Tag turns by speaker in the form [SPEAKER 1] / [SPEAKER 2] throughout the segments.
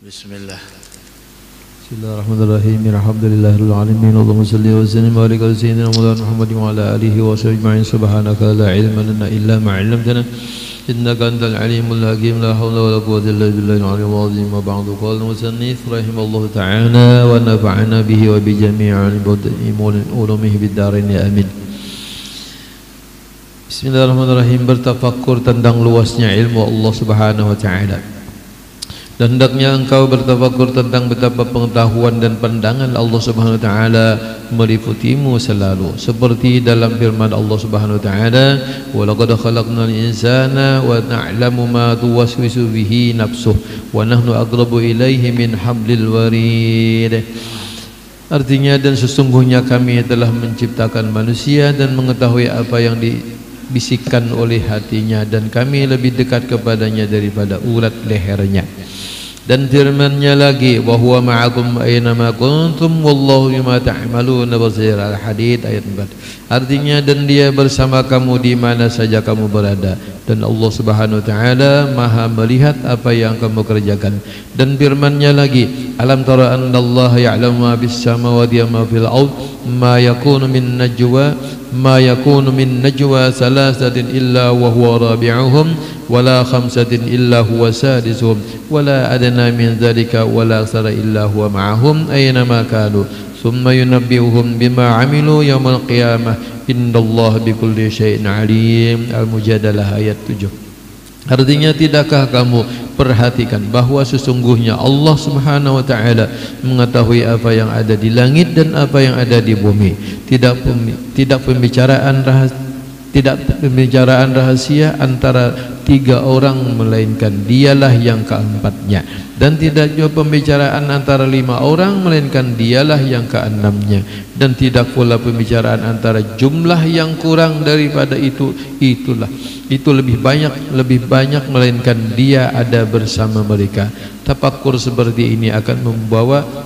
[SPEAKER 1] Bismillah.
[SPEAKER 2] Bismillahirrahmanirrahim. Alhamdulillahirabbil alamin. Allahumma shalli wa sallim wa barik ala sayyidina Muhammad wa ala alihi wa sahbihi ajma'in. Subhanaka la ilma lana illa ma 'allamtana innaka antal alimul hakim. La haula wa la quwwata illa billahil aliyyil azim. Wa ba'du. Qala al-musannif rahimallahu ta'ala wa nafa'ana bihi wa bi jami'il ulumihi bid dharain amin. Bismillahirrahmanirrahim. Bertafakkur tentang luasnya ilmu Allah Subhanahu wa taala. Dan hendaknya engkau bertafakkur tentang betapa pengetahuan dan pandangan Allah Subhanahu wa taala meliputimu selalu, seperti dalam firman Allah Subhanahu wa taala, "Wa laqad khalaqnal insana wa na'lamu ma tuwaswisu bihi nafsuh wa nahnu aqrabu ilaihi min hablil warid." Artinya, dan sesungguhnya kami telah menciptakan manusia dan mengetahui apa yang dibisikkan oleh hatinya, dan kami lebih dekat kepadanya daripada urat lehernya. Dan firman-Nya lagi, wa huwa ma'akum aina ma kuntum wallahu bima ta'maluna basir. Al-Hadid ayat 4. Artinya, dan Dia bersama kamu di mana saja kamu berada, dan Allah Subhanahu wa taala Maha melihat apa yang kamu kerjakan. Dan firman-Nya lagi, alam tara annallaha ya'lamu ma bis samawati wa ma fil ard ma yakunu min najwa salasatin illa wa huwa rabi'uhum wala khamsatin illa huwa sadisuhum wala adna min dzalika wala aksara illa huwa ma'ahum aina ma kanu thumma yunabbi'uhum bima 'amilu yaumil qiyamah innallaha bikulli syai'in 'alim. Al-Mujadalah ayat 7. Artinya, tidakkah kamu perhatikan bahwa sesungguhnya Allah Subhanahu wa taala mengetahui apa yang ada di langit dan apa yang ada di bumi. Tidak pembicaraan rahasia antara tiga orang melainkan Dialah yang keempatnya, dan tidak juga pembicaraan antara 5 orang melainkan Dialah yang keenamnya, dan tidak pula pembicaraan antara jumlah yang kurang daripada itu lebih banyak melainkan Dia ada bersama mereka. Tafakkur seperti ini akan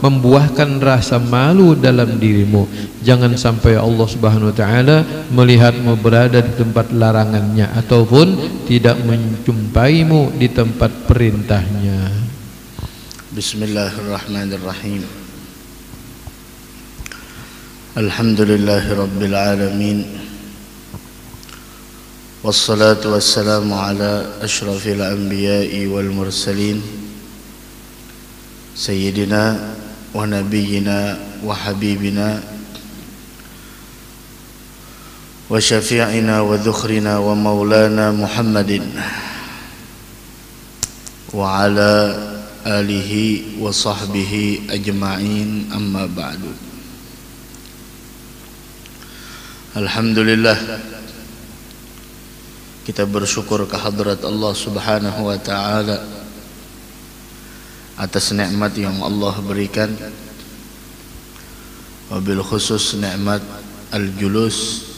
[SPEAKER 2] membuahkan rasa malu dalam dirimu. Jangan sampai Allah Subhanahu wa taala melihatmu berada di tempat larangannya ataupun tidak menjumpaimu di tempat perintahnya.
[SPEAKER 1] Bismillahirrahmanirrahim. Alhamdulillahirabbil alamin. Wassalatu wassalamu ala asyrafil anbiya'i wal mursalin Sayyidina wa nabiyyina wa habibina wa syafi'ina wa dhukhrina wa maulana Muhammadin wa ala alihi wa sahbihi ajma'in, amma ba'du. Alhamdulillah, kita bersyukur kehadrat Allah Subhanahu wa taala atas nikmat yang Allah berikan, wabil khusus nikmat al-julus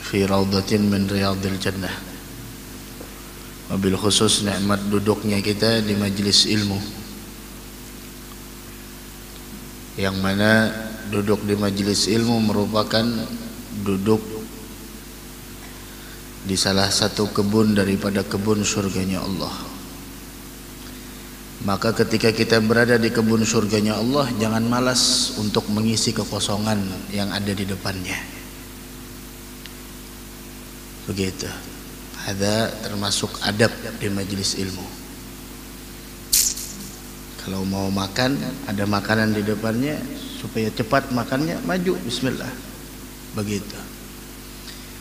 [SPEAKER 1] fi raudatin min riyadil jannah, wabil khusus nikmat duduknya kita di majlis ilmu, yang mana duduk di majlis ilmu merupakan duduk di salah satu kebun daripada kebun surganya Allah. Maka ketika kita berada di kebun surganya Allah, jangan malas untuk mengisi kekosongan yang ada di depannya. Begitu. Ada termasuk adab di majelis ilmu. Kalau mau makan, ada makanan di depannya, supaya cepat makannya, maju, bismillah. Begitu.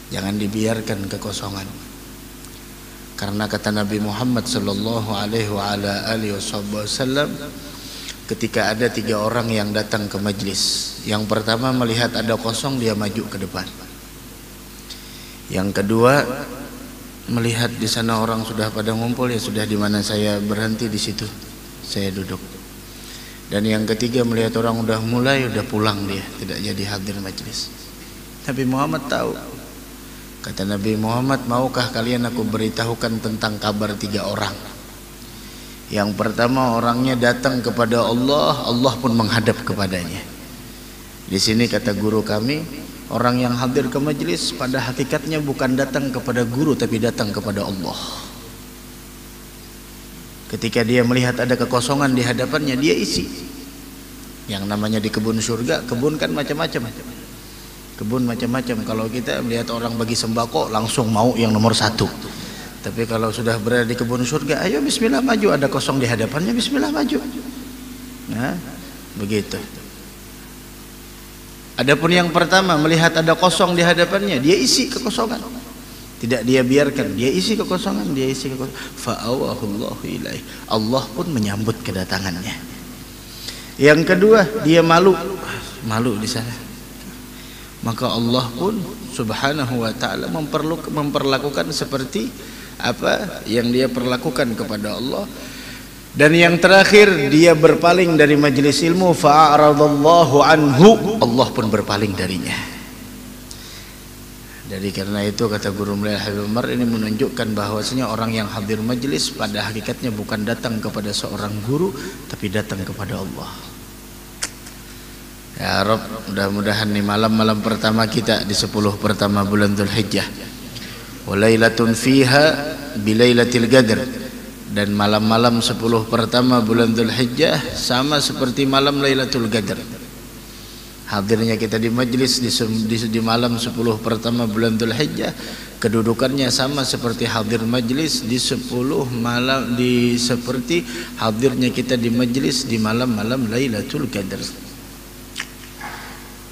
[SPEAKER 1] Jangan dibiarkan kekosongan. Karena kata Nabi Muhammad sallallahu alaihi wa ala alihi wasallam, ketika ada 3 orang yang datang ke majlis, yang pertama melihat ada kosong, dia maju ke depan. Yang kedua, melihat di sana orang sudah pada ngumpul, ya sudah, di mana saya berhenti di situ saya duduk. Dan yang ketiga, melihat orang udah mulai, udah pulang, dia tidak jadi hadir majlis. Nabi Muhammad tahu. Kata Nabi Muhammad, maukah kalian aku beritahukan tentang kabar 3 orang? Yang pertama, orangnya datang kepada Allah, Allah pun menghadap kepadanya. Di sini kata guru kami, orang yang hadir ke majelis pada hakikatnya bukan datang kepada guru, tapi datang kepada Allah. Ketika dia melihat ada kekosongan di hadapannya, dia isi. Yang namanya di kebun surga, kebun kan macam-macam. Kebun macam-macam. Kalau kita melihat orang bagi sembako, langsung mau yang nomor 1. Tapi kalau sudah berada di kebun surga, ayo bismillah maju, ada kosong di hadapannya, bismillah maju. Nah, begitu. Adapun yang pertama, melihat ada kosong di hadapannya, dia isi kekosongan. Tidak dia biarkan, dia isi kekosongan, dia isi kekosongan. Fa'awahullahu ilaih. Allah pun menyambut kedatangannya. Yang kedua, dia malu di sana. Maka Allah pun subhanahu wa ta'ala memperlakukan seperti apa yang dia perlakukan kepada Allah. Dan yang terakhir, dia berpaling dari majelis ilmu, fa'aradallahu anhu, Allah pun berpaling darinya. Jadi karena itu kata guru Mulya Habib Umar, ini menunjukkan bahwasanya orang yang hadir majelis pada hakikatnya bukan datang kepada seorang guru, tapi datang kepada Allah. Ya Rabb, mudah-mudahan nih malam-malam pertama kita di 10 pertama bulan Dzulhijjah. Wa lailatun fiha bilailatil qadr. Dan malam-malam 10 pertama bulan Dzulhijjah sama seperti malam Lailatul Qadar. Hadirnya kita di majlis di malam 10 pertama bulan Dzulhijjah, kedudukannya sama seperti hadir majlis di 10 malam, seperti hadirnya kita di majlis di malam-malam Lailatul Qadar.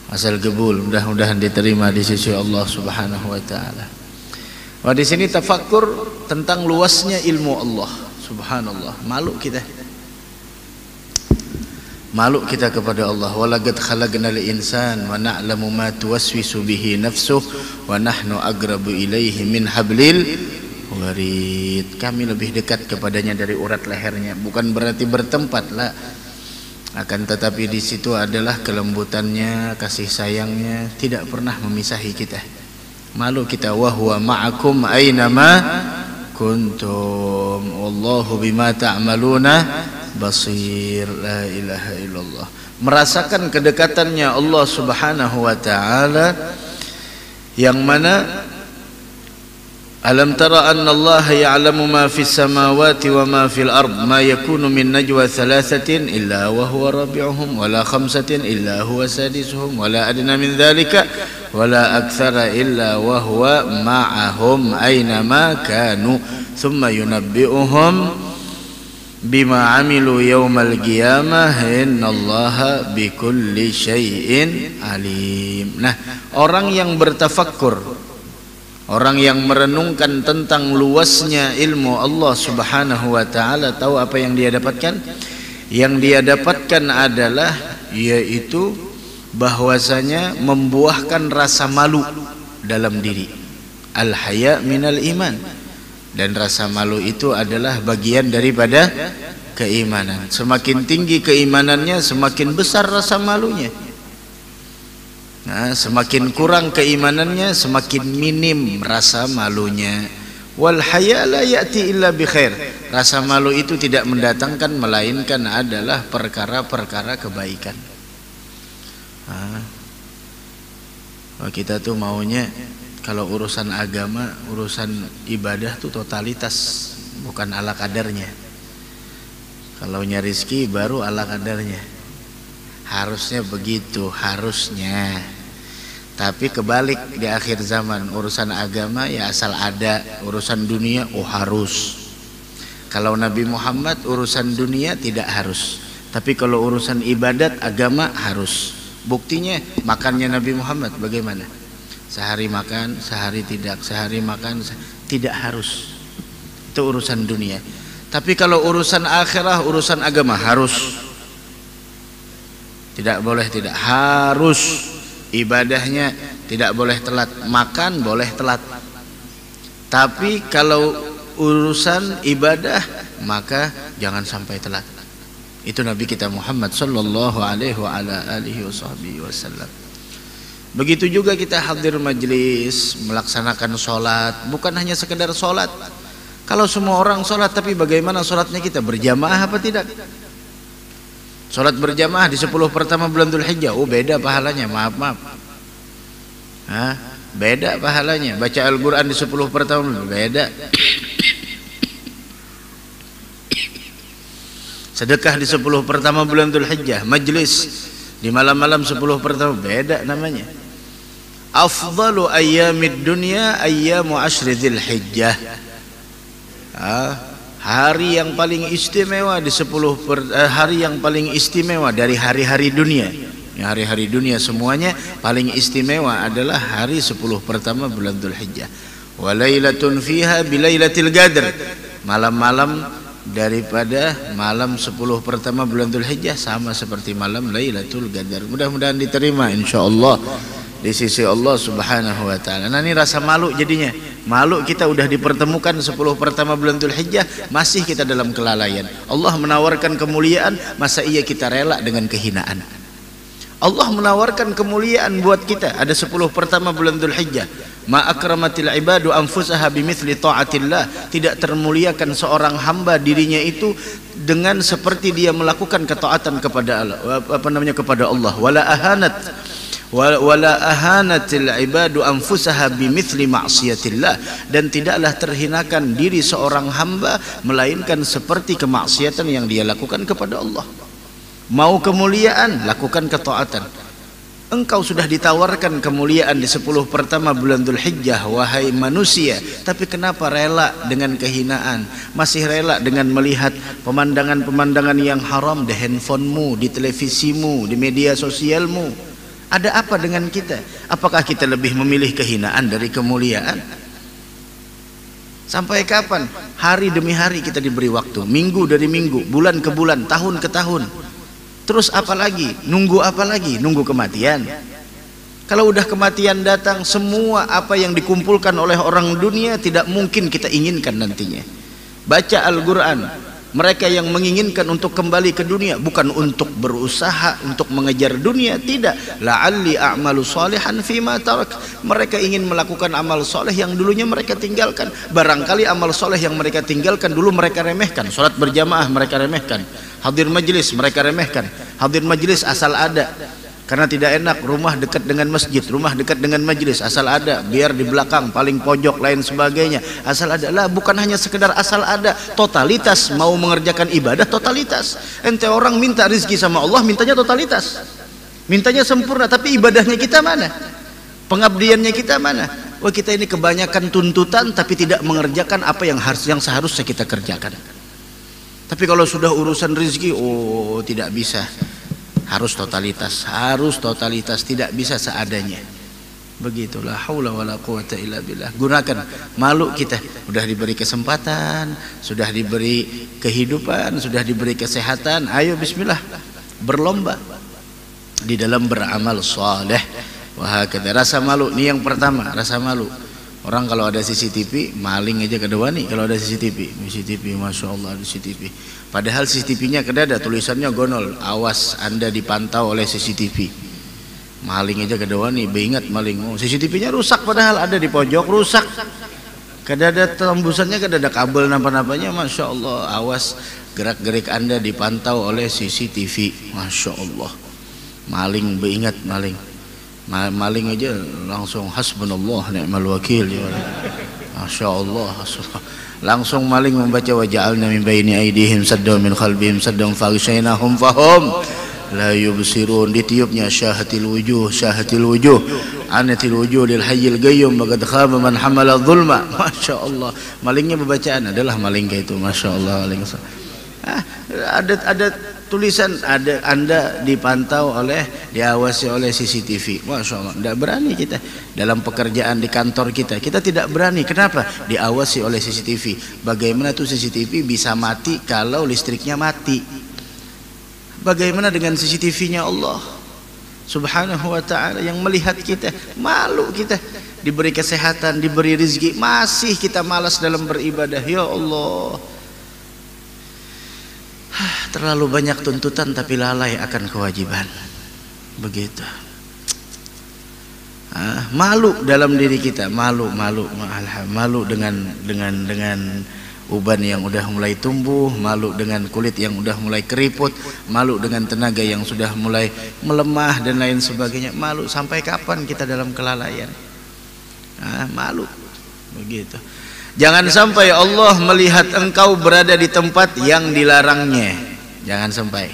[SPEAKER 1] Asal gebul, mudah-mudahan diterima di sisi Allah Subhanahu wa taala. Wah, di sini tafakkur tentang luasnya ilmu Allah. Subhanallah, malu kita kepada Allah. Walaqad khalaqnal insan wa na'lamu ma tuwaswisu bihi nafsuh wa nahnu aqrabu ilaihi min hablil warid. Kami lebih dekat kepadanya dari urat lehernya. Bukan berarti bertempat lah, akan tetapi di situ adalah kelembutannya, kasih sayangnya, tidak pernah memisahi kita. Malu kita, wa huwa ma'akum aynama kuntum wallahu bima ta'maluna basir. La ilaha illallah. Merasakan kedekatannya Allah Subhanahu wa taala, yang mana alam tara anna Allah ya'lamu ma fis samawati wa ma fil ard ma yakunu min najwa thalathatin illa wa huwa rabi'uhum wa la khamsatin illa huwa sadisuhum wa la adna min dhalika wa la akthara illa wa huwa ma'ahum aina ma kanu thumma yunabbi'uhum bima 'amilu yawmal qiyamah innallaha bikulli syai'in alim. Nah, orang yang bertafakkur, orang yang merenungkan tentang luasnya ilmu Allah Subhanahu wa taala, tahu apa yang dia dapatkan? Yang dia dapatkan adalah yaitu bahwasanya membuahkan rasa malu dalam diri. Al-haya minal iman. Dan rasa malu itu adalah bagian daripada keimanan. Semakin tinggi keimanannya, semakin besar rasa malunya. Nah, semakin kurang keimanannya, semakin minim rasa malunya. Wal haya la ya'ti illa bi khair. Rasa malu itu tidak mendatangkan melainkan adalah perkara-perkara kebaikan. Nah, kita tuh maunya kalau urusan agama, urusan ibadah tuh totalitas, bukan ala kadarnya. Kalau rezeki baru ala kadarnya. Harusnya begitu, harusnya. Tapi kebalik di akhir zaman, urusan agama ya asal ada, urusan dunia harus. Kalau Nabi Muhammad urusan dunia tidak harus, tapi kalau urusan ibadat agama harus. Buktinya makannya Nabi Muhammad bagaimana? Sehari makan, sehari tidak, sehari makan, tidak harus. Itu urusan dunia. Tapi kalau urusan akhirah, urusan agama harus. Tidak boleh tidak, harus. Ibadahnya tidak boleh telat, makan boleh telat. Tapi kalau urusan ibadah maka jangan sampai telat. Itu Nabi kita Muhammad sallallahu alaihi wa ala alihi wasallam. Begitu juga kita hadir majlis, melaksanakan sholat, bukan hanya sekedar sholat. Kalau semua orang sholat, tapi bagaimana sholatnya kita? Berjamaah apa tidak? Sholat berjamaah di 10 pertama bulan Dzulhijjah, beda pahalanya, maaf. Beda pahalanya. Baca Al-Quran di 10 pertama beda. Sedekah di 10 pertama bulan Dzulhijjah, majlis di malam-malam 10 pertama, beda namanya. Afdalu ayyamid dunya ayyamu ashri Dzulhijjah. Hari yang paling istimewa di 10 hari yang paling istimewa dari hari-hari dunia. Hari-hari dunia semuanya paling istimewa adalah hari 10 pertama bulan Dzulhijjah. Wa lailatun fiha bilailatil qadr. Malam-malam daripada malam 10 pertama bulan Dzulhijjah sama seperti malam Lailatul Qadar. Mudah-mudahan diterima insyaallah di sisi Allah Subhanahu wa taala. Nah, ini rasa malu jadinya. Malu kita udah dipertemukan 10 pertama bulan Dzulhijjah, masih kita dalam kelalaian. Allah menawarkan kemuliaan, masa iya kita rela dengan kehinaan? Allah menawarkan kemuliaan buat kita. Ada 10 pertama bulan Dzulhijjah. Ma akramatil ibadu anfusaha bimithli ta'atillah. Tidak termuliakan seorang hamba dirinya itu dengan seperti dia melakukan ketaatan kepada Allah. Kepada Allah. Wala ahanatil ibadu anfusaha bimithli ma'siyatillah. Dan tidaklah terhinakan diri seorang hamba melainkan seperti kemaksiatan yang dia lakukan kepada Allah. Mau kemuliaan, lakukan ketaatan. Engkau sudah ditawarkan kemuliaan di 10 pertama bulan Dzulhijjah, wahai manusia, tapi kenapa rela dengan kehinaan? Masih rela dengan melihat pemandangan-pemandangan yang haram di handphonemu, di televisimu, di media sosialmu. Ada apa dengan kita? Apakah kita lebih memilih kehinaan dari kemuliaan? Sampai kapan? Hari demi hari kita diberi waktu, minggu dari minggu, bulan ke bulan, tahun ke tahun. Terus apa lagi? Nunggu apa lagi? Nunggu kematian. Kalau udah kematian datang, semua apa yang dikumpulkan oleh orang dunia tidak mungkin kita inginkan nantinya. Baca Al-Quran, mereka yang menginginkan untuk kembali ke dunia bukan untuk berusaha untuk mengejar dunia, tidak. La'alli a'malu salihan fima tarak. Mereka ingin melakukan amal soleh yang dulunya mereka tinggalkan. Barangkali amal soleh yang mereka tinggalkan dulu mereka remehkan. Salat berjamaah mereka remehkan, hadir majlis mereka remehkan. Hadir majlis asal ada, karena tidak enak rumah dekat dengan masjid, rumah dekat dengan majlis, asal ada, biar di belakang paling pojok lain sebagainya, asal ada. Lah, bukan hanya sekedar asal ada, totalitas. Mau mengerjakan ibadah totalitas. Ente orang minta rezeki sama Allah, mintanya totalitas, mintanya sempurna, tapi ibadahnya kita mana? Pengabdiannya kita mana? Wah, kita ini kebanyakan tuntutan tapi tidak mengerjakan apa yang seharusnya kita kerjakan. Tapi kalau sudah urusan rezeki, oh tidak bisa, harus totalitas, tidak bisa seadanya. Begitulah, haula wala quwata illa billah. Gunakan malu kita, sudah diberi kesempatan, sudah diberi kehidupan, sudah diberi kesehatan. Ayo bismillah, berlomba di dalam beramal saleh. Wah, kita rasa malu nih yang pertama, rasa malu. Orang kalau ada CCTV, maling aja kedua nih. Kalau ada CCTV, masya Allah ada CCTV. Padahal CCTV-nya kedada, tulisannya gonol, awas Anda dipantau oleh CCTV. Maling aja kedua nih, beingat maling. Oh, CCTV-nya rusak, padahal ada di pojok, rusak. Kedada tembusannya, kedada kabel napa-napanya, masya Allah. Awas gerak-gerik Anda dipantau oleh CCTV, masya Allah. Maling, beingat maling. Maling aja langsung hasbunallah ni'mal wakil ya. Masya Allah, langsung maling membaca waja'alna min baini aidihim saddan min khalbihim saddan faghshaynahum fahum la yubsirun. Ditiupnya syahatil wujuh anatil wujuh lil hayyil qayyum faqad khaba man hamala dhulma. Masya Allah, malingnya bacaan adalah maling kayak itu. Masya Allah. Ada tulisan, ada Anda dipantau diawasi oleh CCTV. Masya Allah, tidak berani kita dalam pekerjaan di kantor kita tidak berani. Kenapa? Diawasi oleh CCTV. Bagaimana tuh CCTV bisa mati kalau listriknya mati? Bagaimana dengan CCTV-nya Allah Subhanahu wa ta'ala yang melihat kita? Malu kita, diberi kesehatan, diberi rezeki, masih kita malas dalam beribadah. Ya Allah, terlalu banyak tuntutan tapi lalai akan kewajiban. Begitu. Malu dalam diri kita, malu dengan uban yang udah mulai tumbuh, malu dengan kulit yang udah mulai keriput, malu dengan tenaga yang sudah mulai melemah dan lain sebagainya. Malu. Sampai kapan kita dalam kelalaian? Malu. Begitu. Jangan sampai Allah melihat engkau berada di tempat yang dilarangnya. Jangan sampai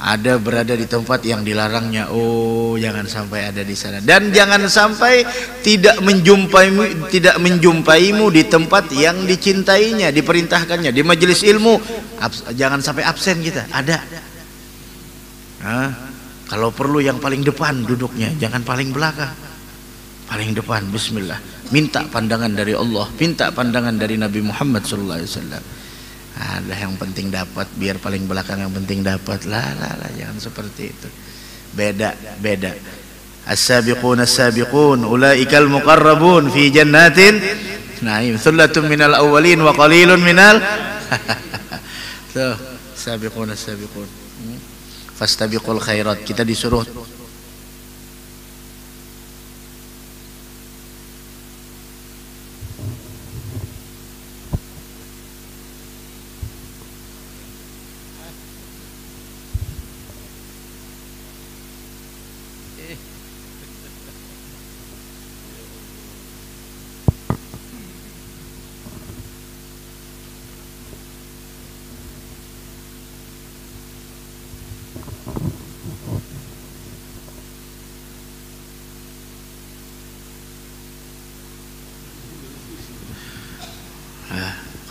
[SPEAKER 1] ada berada di tempat yang dilarangnya. Oh, jangan sampai ada di sana. Dan jangan sampai tidak menjumpaimu di tempat yang dicintainya, diperintahkannya. Di majelis ilmu jangan sampai absen kita. Ada. Nah, kalau perlu yang paling depan duduknya, jangan paling belakang. Paling depan. Bismillah. Minta pandangan dari Allah, minta pandangan dari Nabi Muhammad SAW. Ada yang penting dapat, biar paling belakang yang penting dapat. Lah, jangan seperti itu. Beda. As-sabiqun as-sabiqun ulaikal muqarrabun fi jannatin na'im thullatun minal awwalin wa qalilun minal tuh, sabiqun as-sabiqun. Fastabiqul khairat. Kita disuruh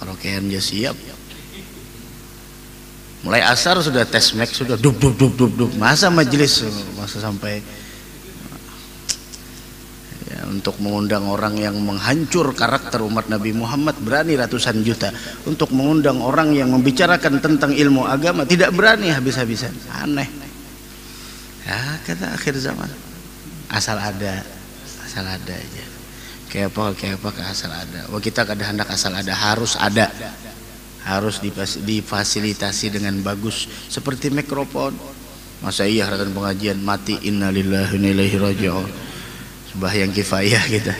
[SPEAKER 1] karaokean ya siap. Mulai asar sudah tes mic, sudah dub. Masa majelis, masa sampai ya, untuk mengundang orang yang menghancur karakter umat Nabi Muhammad berani ratusan juta. Untuk mengundang orang yang membicarakan tentang ilmu agama tidak berani habis-habisan. Aneh. Ya, kata akhir zaman. Asal ada aja. Kayak apa asal ada. Wah, kita kada hendak asal ada, harus ada. Harus difasilitasi dengan bagus seperti mikrofon. Masa iya haratan pengajian mati, innalillahi wa inna ilaihi raji'un. Sembahyang kifayah kita.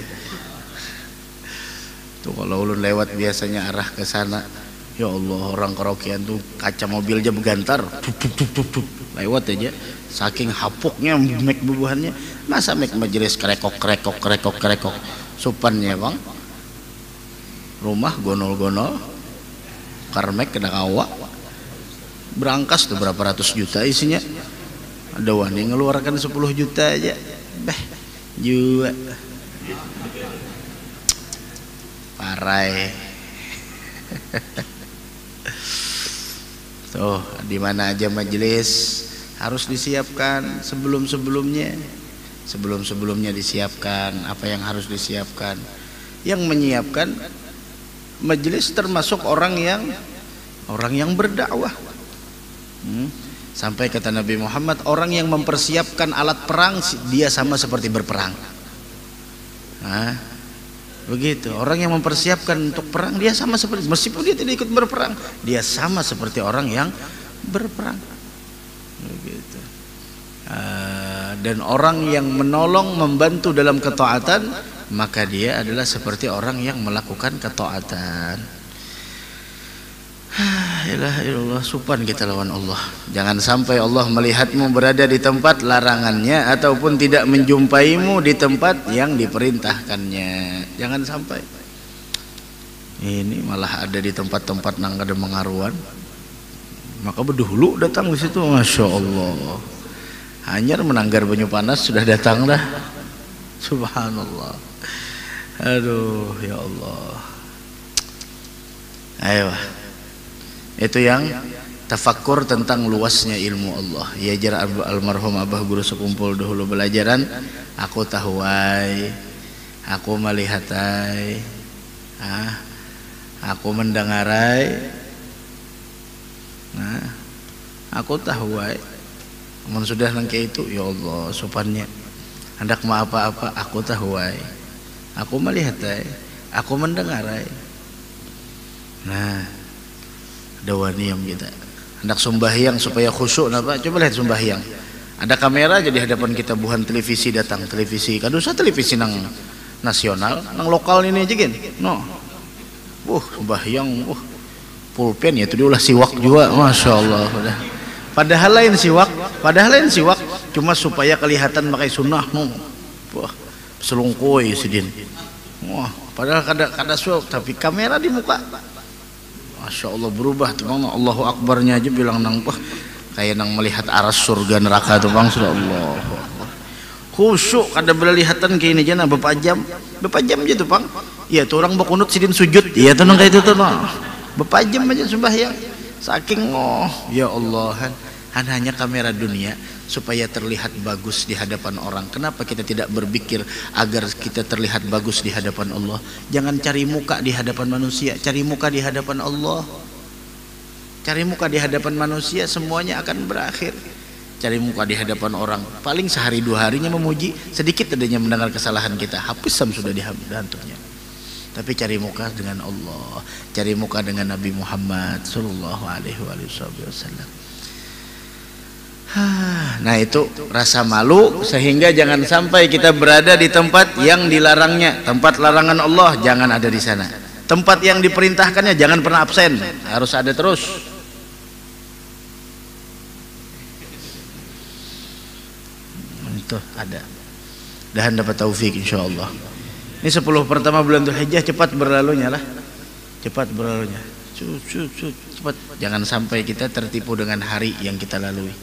[SPEAKER 1] Tuh kalau ulun lewat biasanya arah ke sana. Ya Allah, orang karaokean tuh kaca mobil aja bergantar. Lewat aja. Saking hapuknya mic bubuhannya. Masa mic majelis kerekok. Supannya bang, rumah gonol-gonol, karmek kena kawa, berangkas tuh berapa ratus juta isinya. Ada wani ngeluarkan 10 juta aja, juga parai. Tuh di mana aja majelis harus disiapkan sebelum-sebelumnya disiapkan apa yang harus disiapkan. Yang menyiapkan majelis termasuk orang yang berdakwah. Sampai kata Nabi Muhammad, orang yang mempersiapkan alat perang dia sama seperti berperang. Nah, begitu. Orang yang mempersiapkan untuk perang dia sama seperti, meskipun dia tidak ikut berperang, dia sama seperti orang yang berperang. Begitu. Dan orang yang menolong membantu dalam ketaatan, maka dia adalah seperti orang yang melakukan ketaatan. Ilah ilallah, supan kita lawan Allah. Jangan sampai Allah melihatmu berada di tempat larangannya ataupun tidak menjumpaimu di tempat yang diperintahkannya. Jangan sampai. Ini malah ada di tempat-tempat nang kada mengaruan. Maka berdahulu datang di situ, masya Allah. Hanyar menanggar banyu panas sudah datang dah. Subhanallah. Aduh ya Allah. Ayo. Itu yang tafakkur tentang luasnya ilmu Allah. Ya jar almarhum abah guru sekumpul dahulu belajaran. Aku tahuai, aku melihatai, aku mendengarai. Nah, aku tahuai. Namun sudah nangke itu, ya Allah sopannya. Hendak mau apa-apa, aku tahuai, aku melihatai, aku mendengarai. Nah, dawaniam kita. Hendak sembahyang supaya khusyuk napa? Coba lihat sembahyang. Ada kamera jadi hadapan kita, bukan televisi datang, televisi. Kan usah televisi nang nasional, nang lokal ini aja kan. No. Sembahyang, pulpen ya itu diulah siwak juga, masya Allah. Padahal lain siwak, cuma supaya kelihatan pakai sunnah. Selungkuy sidin. Padahal kada suap, tapi kamera di muka. Masya Allah berubah tuh bang. Allahu Akbarnya aja bilang nang pah kayak nang melihat aras surga neraka tuh bang. Sudah Allah khusyuk kada berlihatan kayak ini jana beberapa jam aja tuh bang. Iya tuh orang berkunut sidin sujud. Iya tuh nang kayak itu tuh bang. Beberapa jam aja sembahyang saking ya Allah hanya kamera dunia supaya terlihat bagus di hadapan orang. Kenapa kita tidak berpikir agar kita terlihat bagus di hadapan Allah? Jangan cari muka di hadapan manusia, cari muka di hadapan Allah. Cari muka di hadapan manusia semuanya akan berakhir. Cari muka di hadapan orang paling sehari dua harinya memuji, sedikit adanya mendengar kesalahan kita, hapus sudah dihantunya. Tapi cari muka dengan Allah, cari muka dengan Nabi Muhammad sallallahu alaihi wasallam. Nah itu rasa malu sehingga jangan sampai kita berada di tempat yang dilarangnya. Tempat larangan Allah jangan ada di sana. Tempat yang diperintahkannya jangan pernah absen, harus ada terus. Itu ada. Dan dapat taufik insyaallah. Ini 10 pertama bulan Dzulhijjah cepat berlalunya lah. Cepat berlalunya. Cepat. Jangan sampai kita tertipu dengan hari yang kita lalui.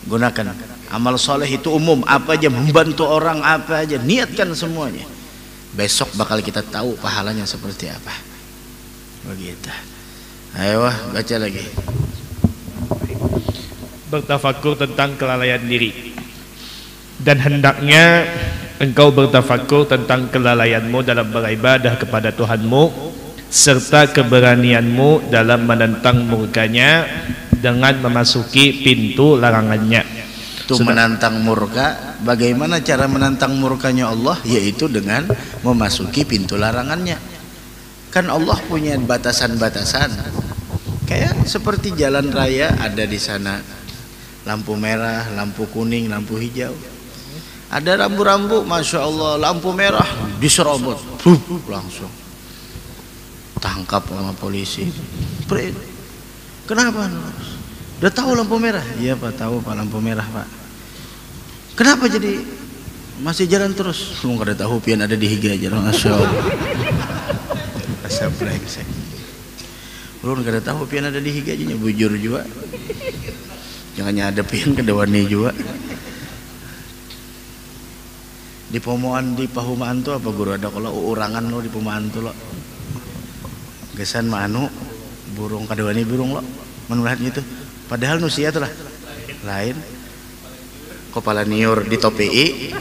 [SPEAKER 1] Gunakan amal soleh itu umum, apa aja membantu orang, apa aja niatkan semuanya. Besok bakal kita tahu pahalanya seperti apa. Begitu. Ayo baca lagi.
[SPEAKER 3] Bertafakur tentang kelalaian diri. Dan hendaknya engkau bertafakur tentang kelalaianmu dalam beribadah kepada Tuhanmu serta keberanianmu dalam menentang murkanya dengan memasuki pintu larangannya.
[SPEAKER 1] Itu menantang murka. Bagaimana cara menantang murkanya Allah? Yaitu dengan memasuki pintu larangannya. Kan Allah punya batasan-batasan. Kayak seperti jalan raya ada di sana lampu merah, lampu kuning, lampu hijau. Ada rambu-rambu, masya Allah, lampu merah diserobot, langsung tangkap sama polisi. Kenapa? Udah tahu lampu merah? Iya Pak, tahu Pak lampu merah Pak. Kenapa jadi masih jalan terus? Lu kada tahu pian ada di higa aja, masya Allah. Asa brengsek. Lu kada tahu pian ada di higa aja, bujur juga. Jangan ada pian kedawani juga. Di Pomoan di Pahumaan tuh apa guru ada kalau urangan lo di Pomoan tuh lo. Gesan manu burung kadawani burung lo. Menulihat gitu. Padahal nusia tuh lah lain. Kepala niur di topei,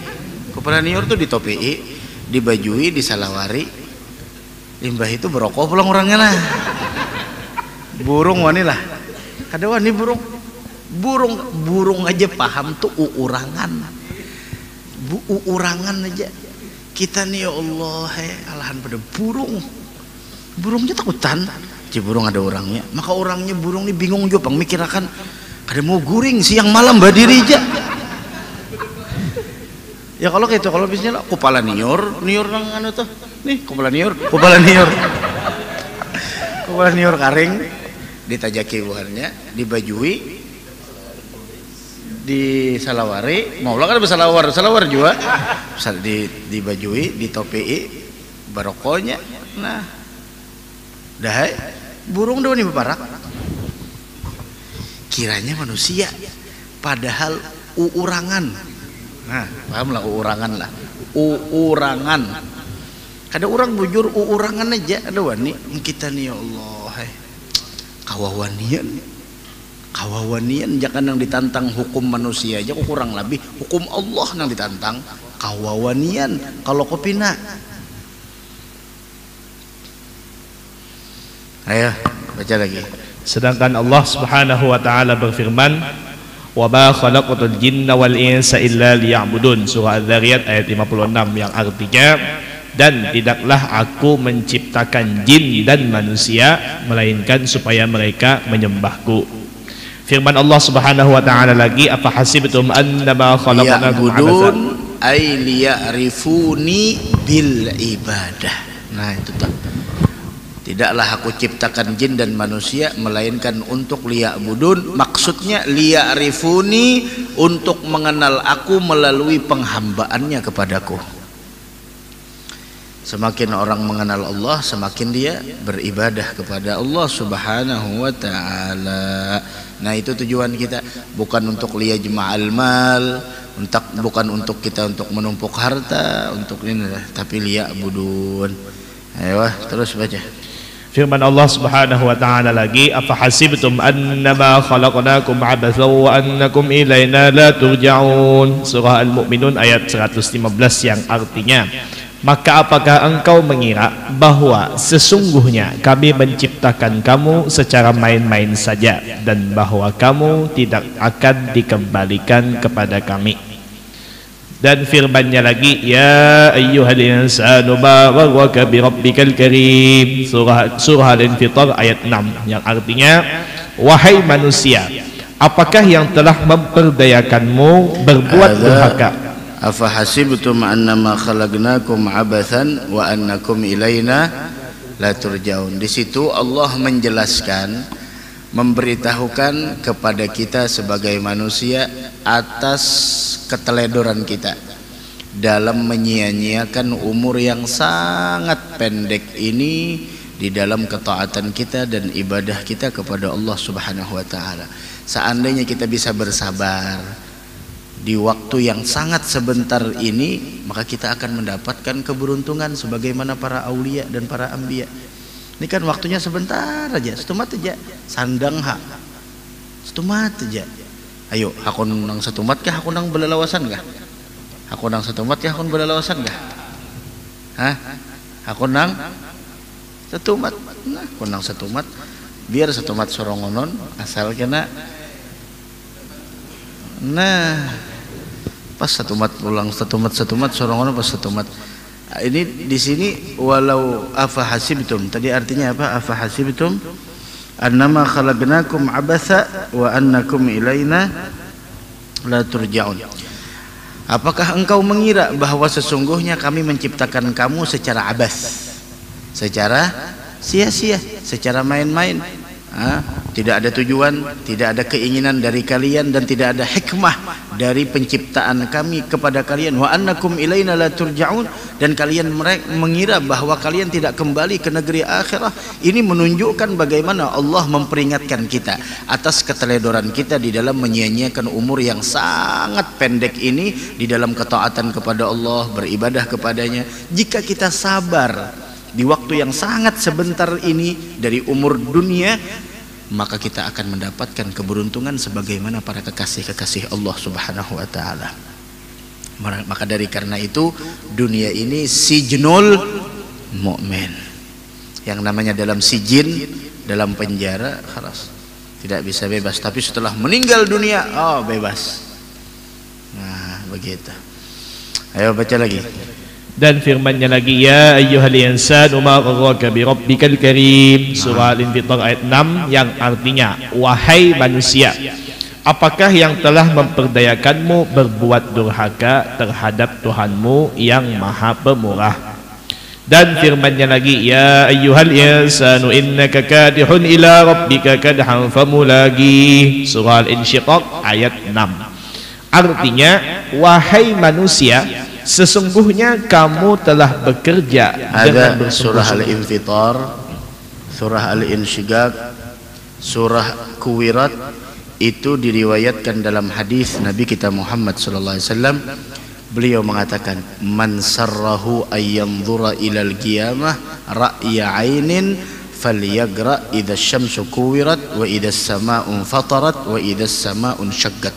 [SPEAKER 1] kepala niur tuh di topei, dibajui, disalawari. Limbah itu berokok pulang orangnya lah. Burung wani lah. Kada wani burung aja paham tuh uurangan. Uurangan aja. Kita nih ya Allah, alahan pada burungnya takutan. Burung ada orangnya, maka orangnya burung ini bingung juga bang, mikirakan ada mau guring siang malam berdiri aja. Ya kalau gitu, kalau bisnya lah kepala niur nang anu tuh, nih kepala niur karing, ditajaki buahnya, dibajui, di salawari, mau lah kan salawar juga, dibajui, ditopei, barokonya, nah, dah. Burung daun ini beparak. Kiranya manusia, padahal uurangan. Nah, pahamlah uurangan lah. Uurangan. Kada orang bujur uurangan aja. Ada wani kita nih ya Allah. Kawawanian jangan yang ditantang hukum manusia aja kurang lebih hukum Allah yang ditantang. Kawawanian kalau kopina. Ayo baca lagi.
[SPEAKER 3] Sedangkan Allah Subhanahu wa taala berfirman, "Wa ma khalaqatul jinna wal insa illa liya'budun." Surah Adz-Dzariyat ayat 56 yang artinya, dan tidaklah aku menciptakan jin dan manusia melainkan supaya mereka menyembahku. Firman Allah Subhanahu wa taala lagi, "Apa hasibtum annama khalaqnakum abatsan
[SPEAKER 1] ay liya'rifuni bil ibadah." Nah itu tuh. Tidaklah aku ciptakan jin dan manusia melainkan untuk liya'budun. Maksudnya liya'rifuni, untuk mengenal aku melalui penghambaannya kepadaku. Semakin orang mengenal Allah, semakin dia beribadah kepada Allah Subhanahu wa taala. Nah, itu tujuan kita, bukan untuk liyajma'al mal, bukan untuk kita untuk menumpuk harta, untuk ini, tapi liya'budun. Ayo, terus baca.
[SPEAKER 3] Firman Allah Subhanahu wa taala lagi, afahasibtum annama khalaqnakum abatsan wa annakum ilaina la turja'un. Surah Al-Mu'minun ayat 115 yang artinya, maka apakah engkau mengira bahwa sesungguhnya kami menciptakan kamu secara main-main saja dan bahwa kamu tidak akan dikembalikan kepada kami. Dan firman-Nya lagi, ya ayyuhal insanu ma gharraka bi rabbikal karim. Surah Al-Infitar ayat 6 yang artinya, wahai manusia, apakah yang telah memperdayakanmu berbuat durhaka?
[SPEAKER 1] Afahasibtum annama khalaqnakum abatsan wa annakum ilaina la turja'un. Di situ Allah menjelaskan, memberitahukan kepada kita sebagai manusia atas keteledoran kita dalam menyia-nyiakan umur yang sangat pendek ini di dalam ketaatan kita dan ibadah kita kepada Allah Subhanahu wa taala. Seandainya kita bisa bersabar di waktu yang sangat sebentar ini, maka kita akan mendapatkan keberuntungan sebagaimana para aulia dan para anbiya. Ini kan waktunya sebentar aja, setumat aja, sandang hak, setumat aja. Ayo, aku nang setumat kah, aku nang belalawasan kah? Aku nang setumat kah, aku belalawasan kah? Hah? Aku nang setumat, nah, aku nang setumat, biar setumat sorongonon, asal kena. Nah, pas setumat pulang, setumat sorongonon pas setumat. Ini di sini walau afahasibtum, tadi artinya apa? Afahasibtum annama khalaqnakum abatsa wa annakum ilaina la turja'un. Apakah engkau mengira bahwa sesungguhnya kami menciptakan kamu secara abas, secara sia-sia, secara main-main, tidak ada tujuan, tidak ada keinginan dari kalian, dan tidak ada hikmah dari penciptaan kami kepada kalian. Wa annakum ilaina la turja'un, dan kalian mengira bahwa kalian tidak kembali ke negeri akhirah. Ini menunjukkan bagaimana Allah memperingatkan kita atas keteledoran kita di dalam menyia-nyiakan umur yang sangat pendek ini di dalam ketaatan kepada Allah, beribadah kepadanya. Jika kita sabar di waktu yang sangat sebentar ini dari umur dunia, maka kita akan mendapatkan keberuntungan sebagaimana para kekasih-kekasih Allah Subhanahu wa taala. Maka dari karena itu, dunia ini sijnul mukmin. Yang namanya dalam sijin, dalam penjara, khalas, tidak bisa bebas. Tapi setelah meninggal dunia, oh bebas. Nah, begitu. Ayo baca lagi.
[SPEAKER 3] Dan firman-Nya lagi, ya ayyuhal insanu ma gharraka bi rabbikal karim. Surah Al-Infitar ayat 6 yang artinya, wahai manusia, apakah yang telah memperdayakanmu berbuat durhaka terhadap Tuhanmu yang Maha Pemurah? Dan firman-Nya lagi, ya ayyuhal insanu innaka kadihun ila rabbika kadhan famulagi. Surah Al-Insyiqaq ayat 6. Artinya, wahai manusia, sesungguhnya kamu telah bekerja dengan bersungguh-sungguh.
[SPEAKER 1] Surah Al-Infitar, surah Al-Insyiqaq, surah Kuwirat itu diriwayatkan dalam hadis Nabi kita Muhammad sallallahu alaihi wasallam. Beliau mengatakan, man sarrahu ayyanzura ilal qiyamah ra'ya 'ainin falyagra idza syamsu kuwirat wa idza as-samaa'u fatarat wa idza as-samaa'u syaqqat.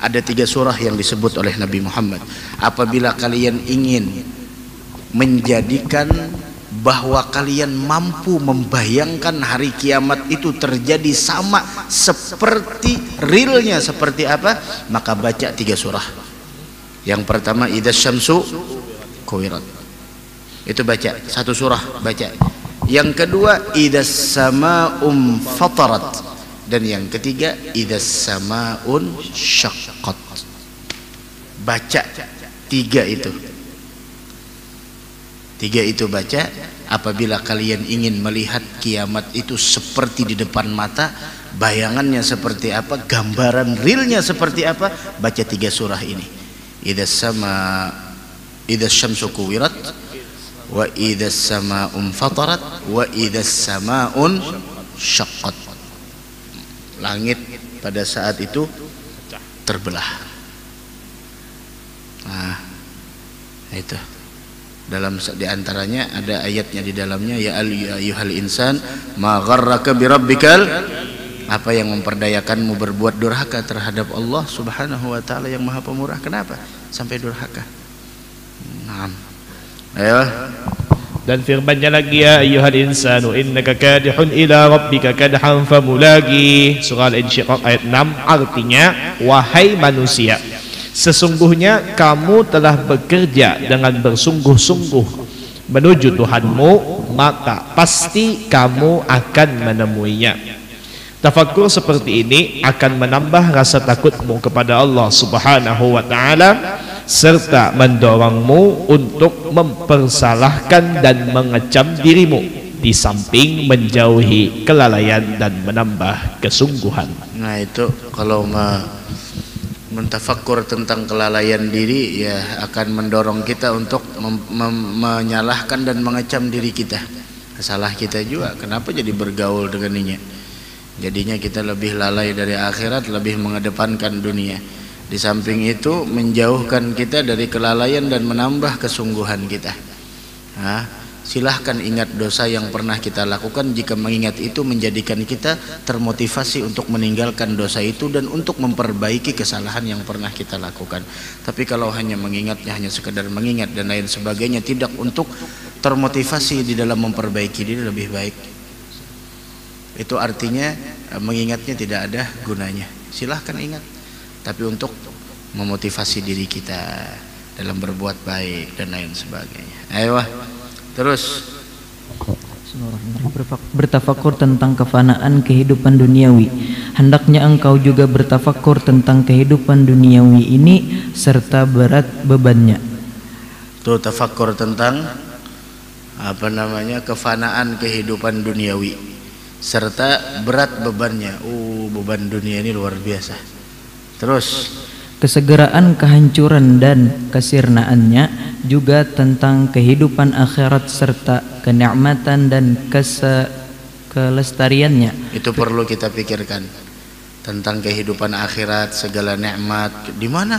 [SPEAKER 1] Ada 3 surah yang disebut oleh Nabi Muhammad. Apabila kalian ingin menjadikan bahwa kalian mampu membayangkan hari kiamat itu terjadi sama seperti realnya seperti apa, maka baca 3 surah. Yang pertama idza syamsu kuwirat, itu baca 1 surah, baca. Yang kedua idza samaa'u fatarat, dan yang ketiga idza samaa'un syaqqat. Baca 3 itu. 3 itu baca. Apabila kalian ingin melihat kiamat itu seperti di depan mata, bayangannya seperti apa, gambaran realnya seperti apa, baca 3 surah ini. Idza syamsu kuwirat wa idzas samaa'un fatarat wa idzas samaa'un syaqqat. Langit pada saat itu terbelah. Nah, itu dalam di antaranya ada ayatnya di dalamnya, ya ayyuhal insan ma gharraka birabbikal, apa yang memperdayakanmu berbuat durhaka terhadap Allah Subhanahu wa taala yang Maha Pemurah. Kenapa sampai durhaka? Naam. Ayo.
[SPEAKER 3] Dan firman-Nya lagi, ya ayyuhal insanu innaka kadihun ila rabbika kadhan famulagi. Surah Al-Insyiqaq ayat 6, artinya wahai manusia, sesungguhnya kamu telah bekerja dengan bersungguh-sungguh menuju Tuhanmu, maka pasti kamu akan menemuinya. Tafakkur seperti ini akan menambah rasa takutmu kepada Allah Subhanahu wa taala serta mendorongmu untuk mempersalahkan dan mengecam dirimu, di samping menjauhi kelalaian dan menambah kesungguhan.
[SPEAKER 1] Nah, itu kalau mentafakkur tentang kelalaian diri, ya akan mendorong kita untuk menyalahkan dan mengecam diri kita. Salah kita juga, kenapa jadi bergaul denganinya? Jadinya kita lebih lalai dari akhirat, lebih mengedepankan dunia. Di samping itu menjauhkan kita dari kelalaian dan menambah kesungguhan kita. Nah, silahkan ingat dosa yang pernah kita lakukan. Jika mengingat itu menjadikan kita termotivasi untuk meninggalkan dosa itu dan untuk memperbaiki kesalahan yang pernah kita lakukan. Tapi kalau hanya mengingatnya, hanya sekedar mengingat dan lain sebagainya, tidak untuk termotivasi di dalam memperbaiki diri, lebih baik. Itu artinya mengingatnya tidak ada gunanya. Silahkan ingat, tapi untuk memotivasi diri kita dalam berbuat baik dan lain sebagainya. Ayo, terus.
[SPEAKER 4] Bertafakur tentang kefanaan kehidupan duniawi. Hendaknya engkau juga bertafakur tentang kehidupan duniawi ini serta berat bebannya.
[SPEAKER 1] Tuh, tafakur tentang kefanaan kehidupan duniawi serta berat bebannya. Beban dunia ini luar biasa. Terus,
[SPEAKER 4] kesegeraan kehancuran dan kesirnaannya, juga tentang kehidupan akhirat serta kenikmatan dan kelestariannya.
[SPEAKER 1] Itu perlu kita pikirkan tentang kehidupan akhirat, segala nikmat. Di mana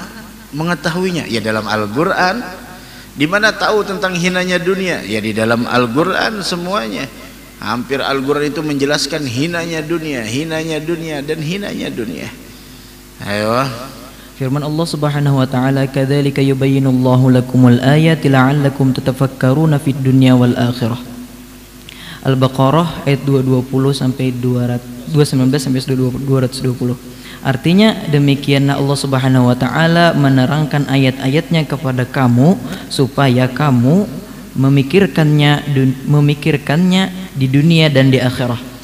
[SPEAKER 1] mengetahuinya? Ya dalam Al-Qur'an. Di mana tahu tentang hinanya dunia? Ya di dalam Al-Qur'an semuanya. Hampir Al-Qur'an itu menjelaskan hinanya dunia, dan hinanya dunia. Ayo.
[SPEAKER 4] Firman Allah Subhanahu wa taala, kadzalika yubayyinullahu lakumul ayati la'allakum tatafakkaruna fid dunya wal akhirah. Al-Baqarah ayat 220 sampai 219 sampai 220. Artinya demikianlah Allah Subhanahu wa taala menerangkan ayat-ayatnya kepada kamu supaya kamu memikirkannya di dunia dan di akhirah.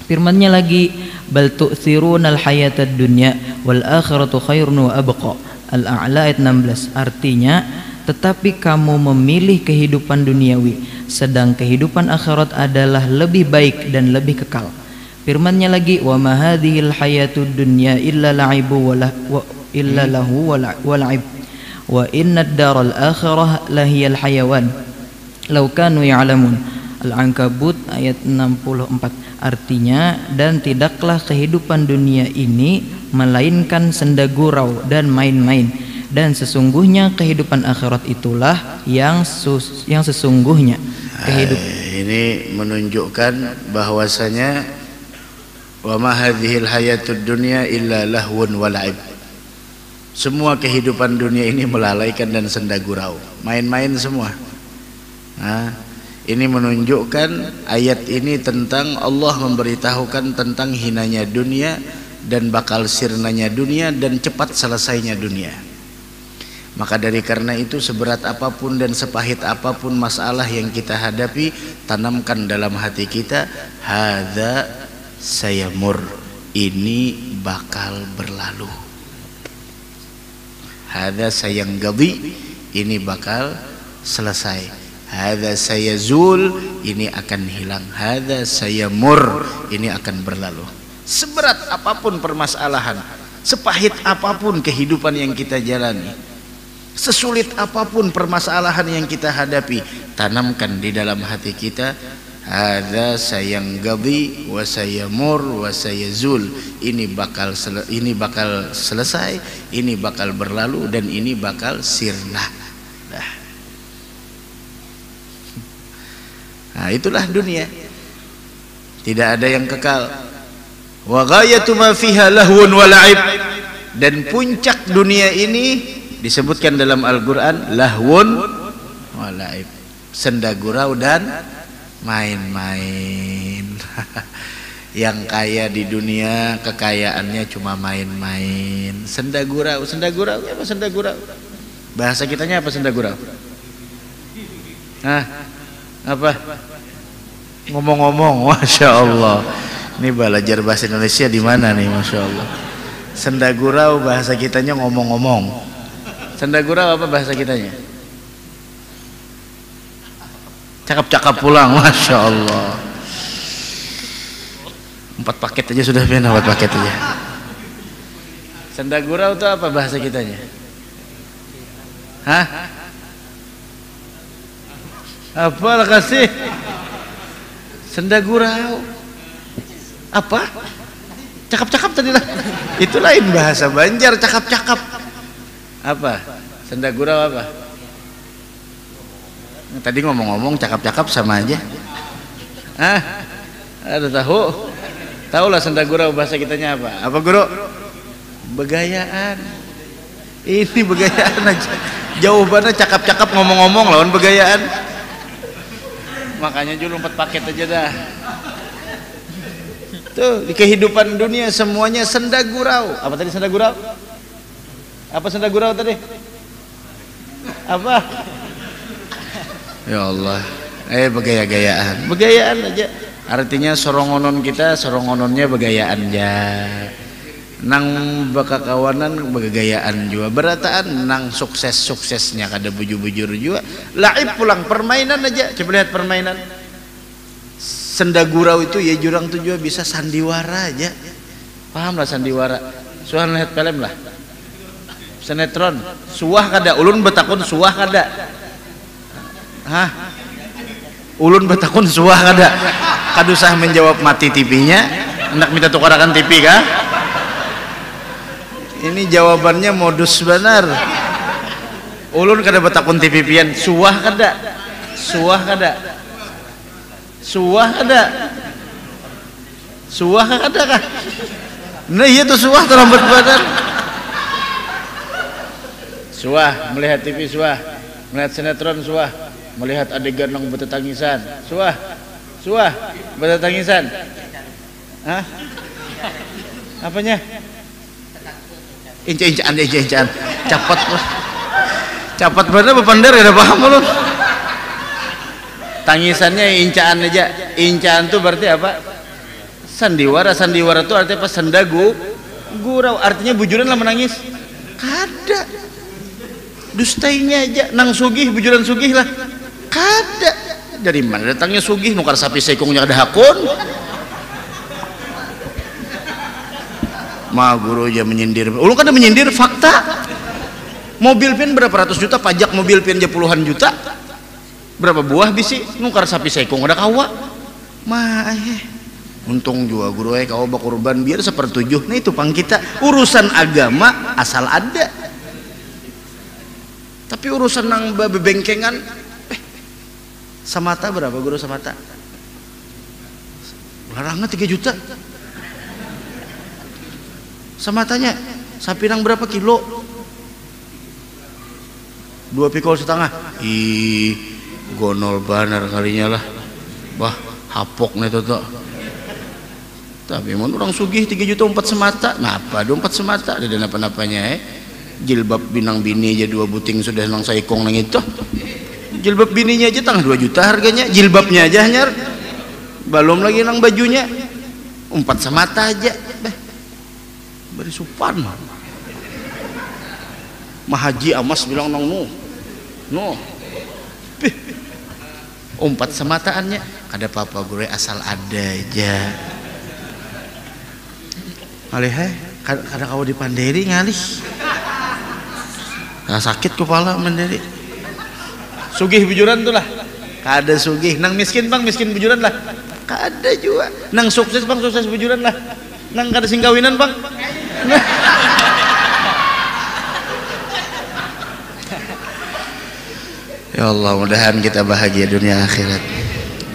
[SPEAKER 4] Firman-Nya lagi, bal tu'thirunal hayatad dunya wal akhiratu khairun wa abqa. Al-A'la ayat 16. Artinya, tetapi kamu memilih kehidupan duniawi, sedang kehidupan akhirat adalah lebih baik dan lebih kekal. Firman-Nya lagi, wa ma hadhil hayatud dunya illa la'ibu illa lahu wa la'ib wa innad daral akhirah lahiyal hayawan law kanu ya'lamun. Al-Ankabut ayat 64. Artinya, dan tidaklah kehidupan dunia ini melainkan senda gurau dan main-main, dan sesungguhnya kehidupan akhirat itulah yang sesungguhnya kehidupan.
[SPEAKER 1] Ini menunjukkan bahwasanya wa ma hadhil hayatud dunya illa lahwun wa la'ib. Semua kehidupan dunia ini melalaikan dan senda gurau, main-main semua. Nah, ini menunjukkan ayat ini tentang Allah memberitahukan tentang hinanya dunia dan bakal sirnanya dunia dan cepat selesainya dunia. Maka dari karena itu, seberat apapun dan sepahit apapun masalah yang kita hadapi, tanamkan dalam hati kita, hadza sayamur, ini bakal berlalu. Hadza sayanqadi, ini bakal selesai. Hadza sayazul, ini akan hilang. Hadza sayamur, ini akan berlalu. Seberat apapun permasalahan, sepahit apapun kehidupan yang kita jalani, Sesulit apapun permasalahan yang kita hadapi, tanamkan di dalam hati kita, hadza sayangqadi wa sayamur wa sayazul. Ini bakal selesai, ini bakal berlalu, dan ini bakal sirna. Nah, itulah dunia. Tidak ada yang kekal. Wa ghayatu ma fiha lahwun wa la'ib. Dan puncak dunia ini disebutkan dalam Al-Qur'an lahwun wa la'ib. Senda gurau dan main-main. Yang kaya di dunia kekayaannya cuma main-main. Senda gurau apa senda gurau? Bahasa kitanya apa senda gurau? Hah? Apa? Ngomong-ngomong, masya Allah. Ini belajar bahasa Indonesia di mana nih, masya Allah. Senda gurau bahasa kitanya ngomong-ngomong. Senda gurau apa bahasa kitanya? Cakap-cakap pulang, masya Allah. 4 paket aja sudah pindah, 4 paket aja. Senda gurau itu apa bahasa kitanya? Hah? Apa lah kasih? Senda gurau apa? Cakap-cakap tadi lah. Itu lain bahasa Banjar, cakap-cakap. Apa? Senda gurau apa? Tadi ngomong-ngomong, cakap-cakap sama aja. Ah, ada tahu? Tahu lah senda gurau bahasa kitanya apa? Apa guru? Begayaan. Ini begayaan aja. Jawabannya cakap-cakap ngomong-ngomong lawan begayaan. Makanya dulu 4 paket aja dah. Tuh, di kehidupan dunia semuanya senda gurau. Apa tadi senda gurau? Apa senda gurau tadi? Apa? Ya Allah. Begaya-gayaan. Begayaan aja. Artinya sorongonon kita, sorongononnya begayaan aja. Nang bakakawanan begayaan juga. Berataan nang sukses-suksesnya kada bujur-bujur juga. Laib pulang permainan aja. Coba lihat permainan. Senda gurau itu ya jurang tuh juga bisa sandiwara aja. Paham lah sandiwara. Suah lihat film lah. Sinetron. Suah kada ulun betakun suah kada. Hah? Ulun betakun suah kada. Kadusah menjawab mati TV-nya. Hendak minta tukarakan TV kah? Ini jawabannya modus benar. Ulun kada betakun TV pian suah kada. Suah kada. Suah kada. Suah kada kah? Nah iya tuh suah terlambat badan. Suah melihat TV suah, melihat sinetron suah, melihat adegan nang bertetangisan suah. Suah bertetangisan. Hah? Apanya? Inca-incaan capat bener bepandar ada paham lu. Tangisannya incaan aja. Incaan tuh berarti apa? Sandiwara tuh artinya apa? Sendagu gurau, artinya bujuran lah menangis. Kada. Dustainya aja nang sugih bujuran sugih lah. Kada. Dari mana datangnya sugih nukar sapi sekongnya ada hakun. Ma guru aja menyindir. Ulun kan menyindir fakta. Mobil pian berapa ratus juta, pajak mobil pian aja puluhan juta. Berapa buah bisi nukar sapi sekong ada kawa. Ma untung juga guru kawa bakurban biar 1/7. Nah itu pang kita urusan agama asal ada. Tapi urusan nang bebengkengan samata berapa guru samata? Larangnya 3 juta. Samatanya sapi nang berapa kilo? 2,5 pikul. Ih, gonol banar kalinya lah. Bah, hapok nih toto. Tapi mun orang sugih 3 juta 4 semata. Napa 4 semata ada napa-napanya jilbab binang bini aja 2 buting sudah nang saikong nang itu. Jilbab bininya aja tengah 2 juta harganya, jilbabnya aja hanyar. Belum lagi nang bajunya. 4 semata aja. Beri supan. Mahaji Amas bilang nang no. 4 semataannya kada apa-apa guru asal ada aja. Alih kada kau dipandiri ngalih. Nah, sakit kepala mendiri. Sugih bujuran tuh lah. Kada sugih. Nang miskin bang, miskin bujuran lah. Kada juga. Nang sukses bang, sukses bujuran lah. Nang kada singkawinan bang. Ya Allah, mudahan kita bahagia dunia akhirat.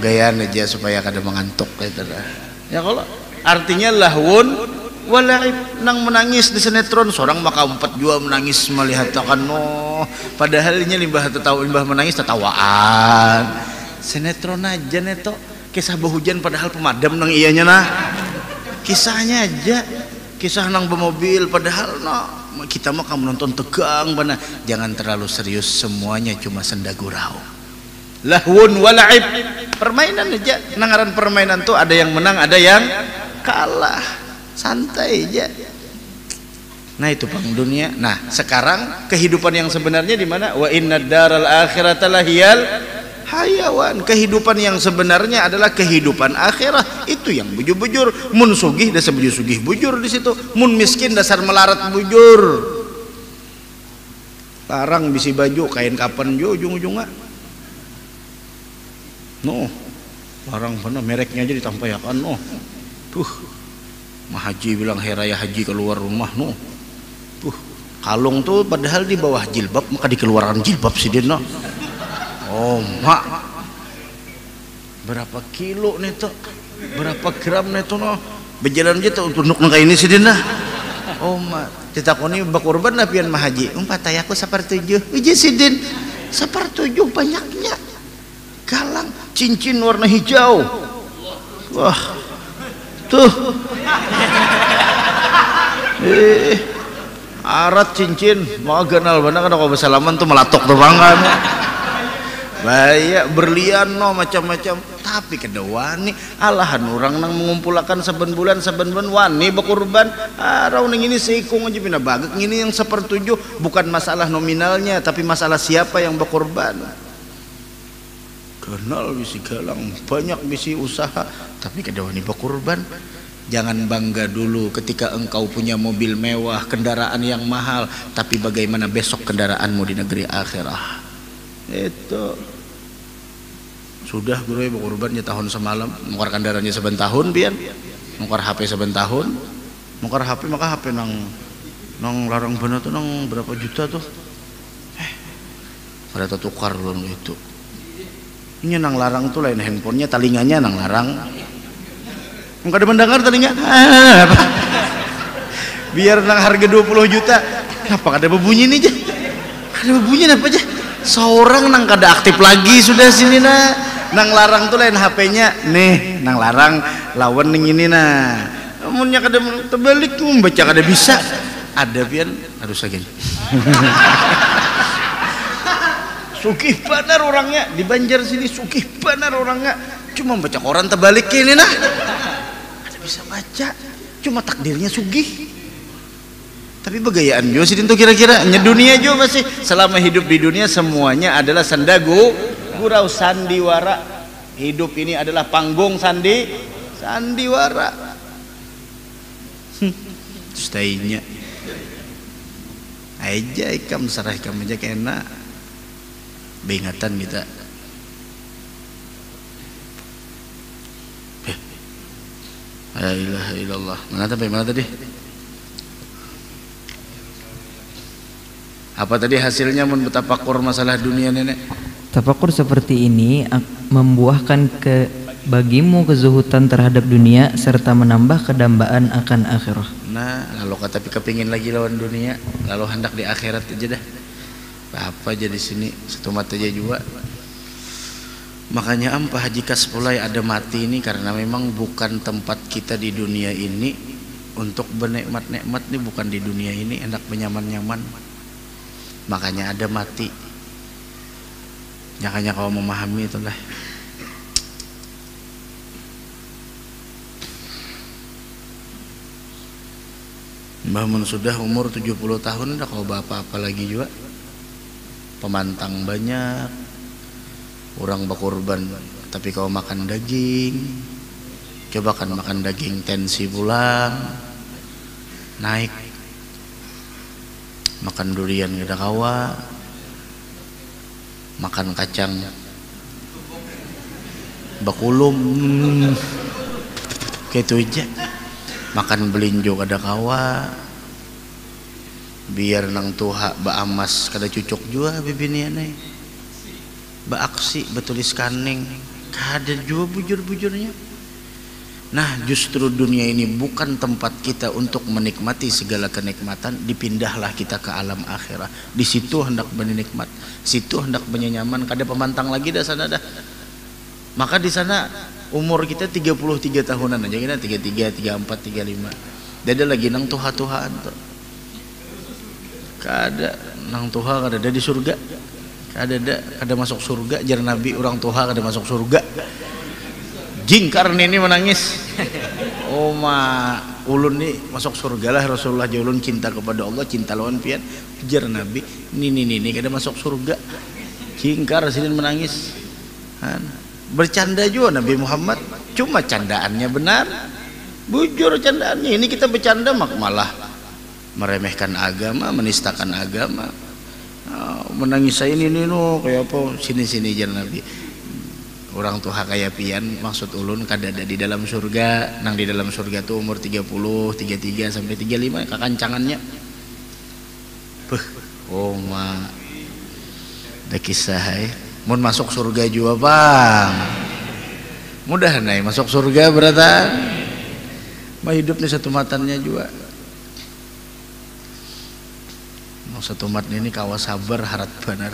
[SPEAKER 1] Gayaan aja supaya kada mengantuk gitu dah. Ya kalau artinya lahun walaib, nang menangis di sinetron seorang maka 4 jua menangis melihat akan padahal ini limbah menangis tertawaan. Sinetron aja neto, kisah berhujan padahal pemadam nang ianya nah. Kisahnya aja, kisah nang bermobil padahal kita mah kamu nonton tegang mana. Jangan terlalu serius, semuanya cuma senda gurau. Lahun walaib, permainan aja. Nangaran permainan tuh ada yang menang, ada yang kalah. Santai aja. Nah itu bang dunia. Nah sekarang kehidupan yang sebenarnya di mana? Wa inna daral akhirata lahiyal hayawan. Kehidupan yang sebenarnya adalah kehidupan akhirat. Itu yang bujur-bujur. Mun sugih dasar bujur-sugih bujur di situ. Mun miskin dasar melarat bujur. Larang bisi baju kain kapan jo ujung-ujungnya. Larang mana mereknya aja ditampayakan Mah haji bilang heraya haji keluar rumah kalung tuh padahal di bawah jilbab maka dikeluarkan jilbab sih dia mak berapa kilo nih tuh berapa gram nih tuh berjalan aja tuh tunduk nang ini sih dia mak ditakoni bakurban napian mah haji patay aku 1/7 uji sidin 1/7 banyaknya galang cincin warna hijau wah tuh arat cincin mau ganal bener kan kalau bersalaman tuh melatok tuh bangga banyak berlian macam-macam tapi kedewani alahan orang nang mengumpulkan saben bulan wani berkurban rauning ini seikung aja pindah bagek ini yang 1/7 bukan masalah nominalnya tapi masalah siapa yang berkurban. Kenal bisi galang banyak bisi usaha tapi kedewani berkurban. Jangan bangga dulu ketika engkau punya mobil mewah, kendaraan yang mahal, tapi bagaimana besok kendaraanmu di negeri akhirah. Itu sudah guru berkurban ya tahun semalam mengukar kendaraannya 7 tahun pian mengukar HP 7 tahun mengukar HP maka HP nang larang bener tuh nang berapa juta tuh pada tukar loh itu. Ini nang larang tuh lain handphonenya talinganya nang larang enggak ada mendengar telinga biar nang harga 20 juta apa ada berbunyi nih aja ada berbunyi apa aja seorang nang kada aktif lagi sudah sini nang larang tuh lain HP-nya nih nang larang lawan ning ini namunnya kada terbalik membaca kada bisa ada pian harus lagi sugih benar orangnya di Banjar sini sugih benar orangnya cuma baca koran terbalik ini ada bisa baca cuma takdirnya sugih tapi begayaan juga sih itu kira-kira dunia juga masih selama hidup di dunia semuanya adalah sandagu gurau sandiwara hidup ini adalah panggung sandiwara staynya aja ikam serah ikam aja kena beingatan kita la ilaha illallah mana tadi apa tadi hasilnya mun bertafakur masalah dunia nenek
[SPEAKER 4] tafakur seperti ini membuahkan bagimu kezuhudan terhadap dunia serta menambah kedambaan akan akhirah.
[SPEAKER 1] Nah lalu kata kepingin lagi lawan dunia lalu hendak di akhirat aja dah apa aja di sini satu mata aja juga. Makanya ampah jika sepulai ada mati ini karena memang bukan tempat kita di dunia ini untuk bernikmat-nikmat nih bukan di dunia ini enak menyaman-nyaman. Makanya ada mati. Makanya kau memahami itulah. Mbah sudah umur 70 tahun udah kau apa-apa lagi juga. Pemantang banyak orang berkorban tapi kau makan daging coba kan makan daging tensi pulang naik makan durian kada kawa, makan kacang bakulum kayak itu aja, makan belinjo kada kawa, biar nang tuha ba amas kada cucuk jua bibinianai, ba aksi betulis kaning kada jua bujur-bujurnya. Nah, justru dunia ini bukan tempat kita untuk menikmati segala kenikmatan. Dipindahlah kita ke alam akhirat. Di situ hendak bernikmat, situ hendak nyaman. Kada pemantang lagi dah sana dah. Maka di sana umur kita 33 tahunan aja kita, 33, 34, 35. Dada lagi nang tuha-tuhaan tuh. Kada nang tuha kada ada di surga. Kada masuk surga. Jar Nabi orang tuha kada masuk surga. Jingkar ini menangis. Oh ma ulun nih masuk surga lah, Rasulullah ulun cinta kepada Allah, cinta lawan pian. Jar Nabi ini kada masuk surga. Jingkar sini menangis. Bercanda juga Nabi Muhammad, cuma candaannya benar, bujur candaannya. Ini kita bercanda malah meremehkan agama, menistakan agama. Menangis saya ini no kayak apa sini jar Nabi. Orang tuha kaya pian maksud ulun kada ada di dalam surga. Nang di dalam surga tuh umur 30, 33 sampai 35 kakancangannya. Oh ma ada kisah mun masuk surga juga bang. Mudah naik masuk surga beratan. Mah hidup nih satu matannya juga. Mau satu mat ini kawas sabar harat benar.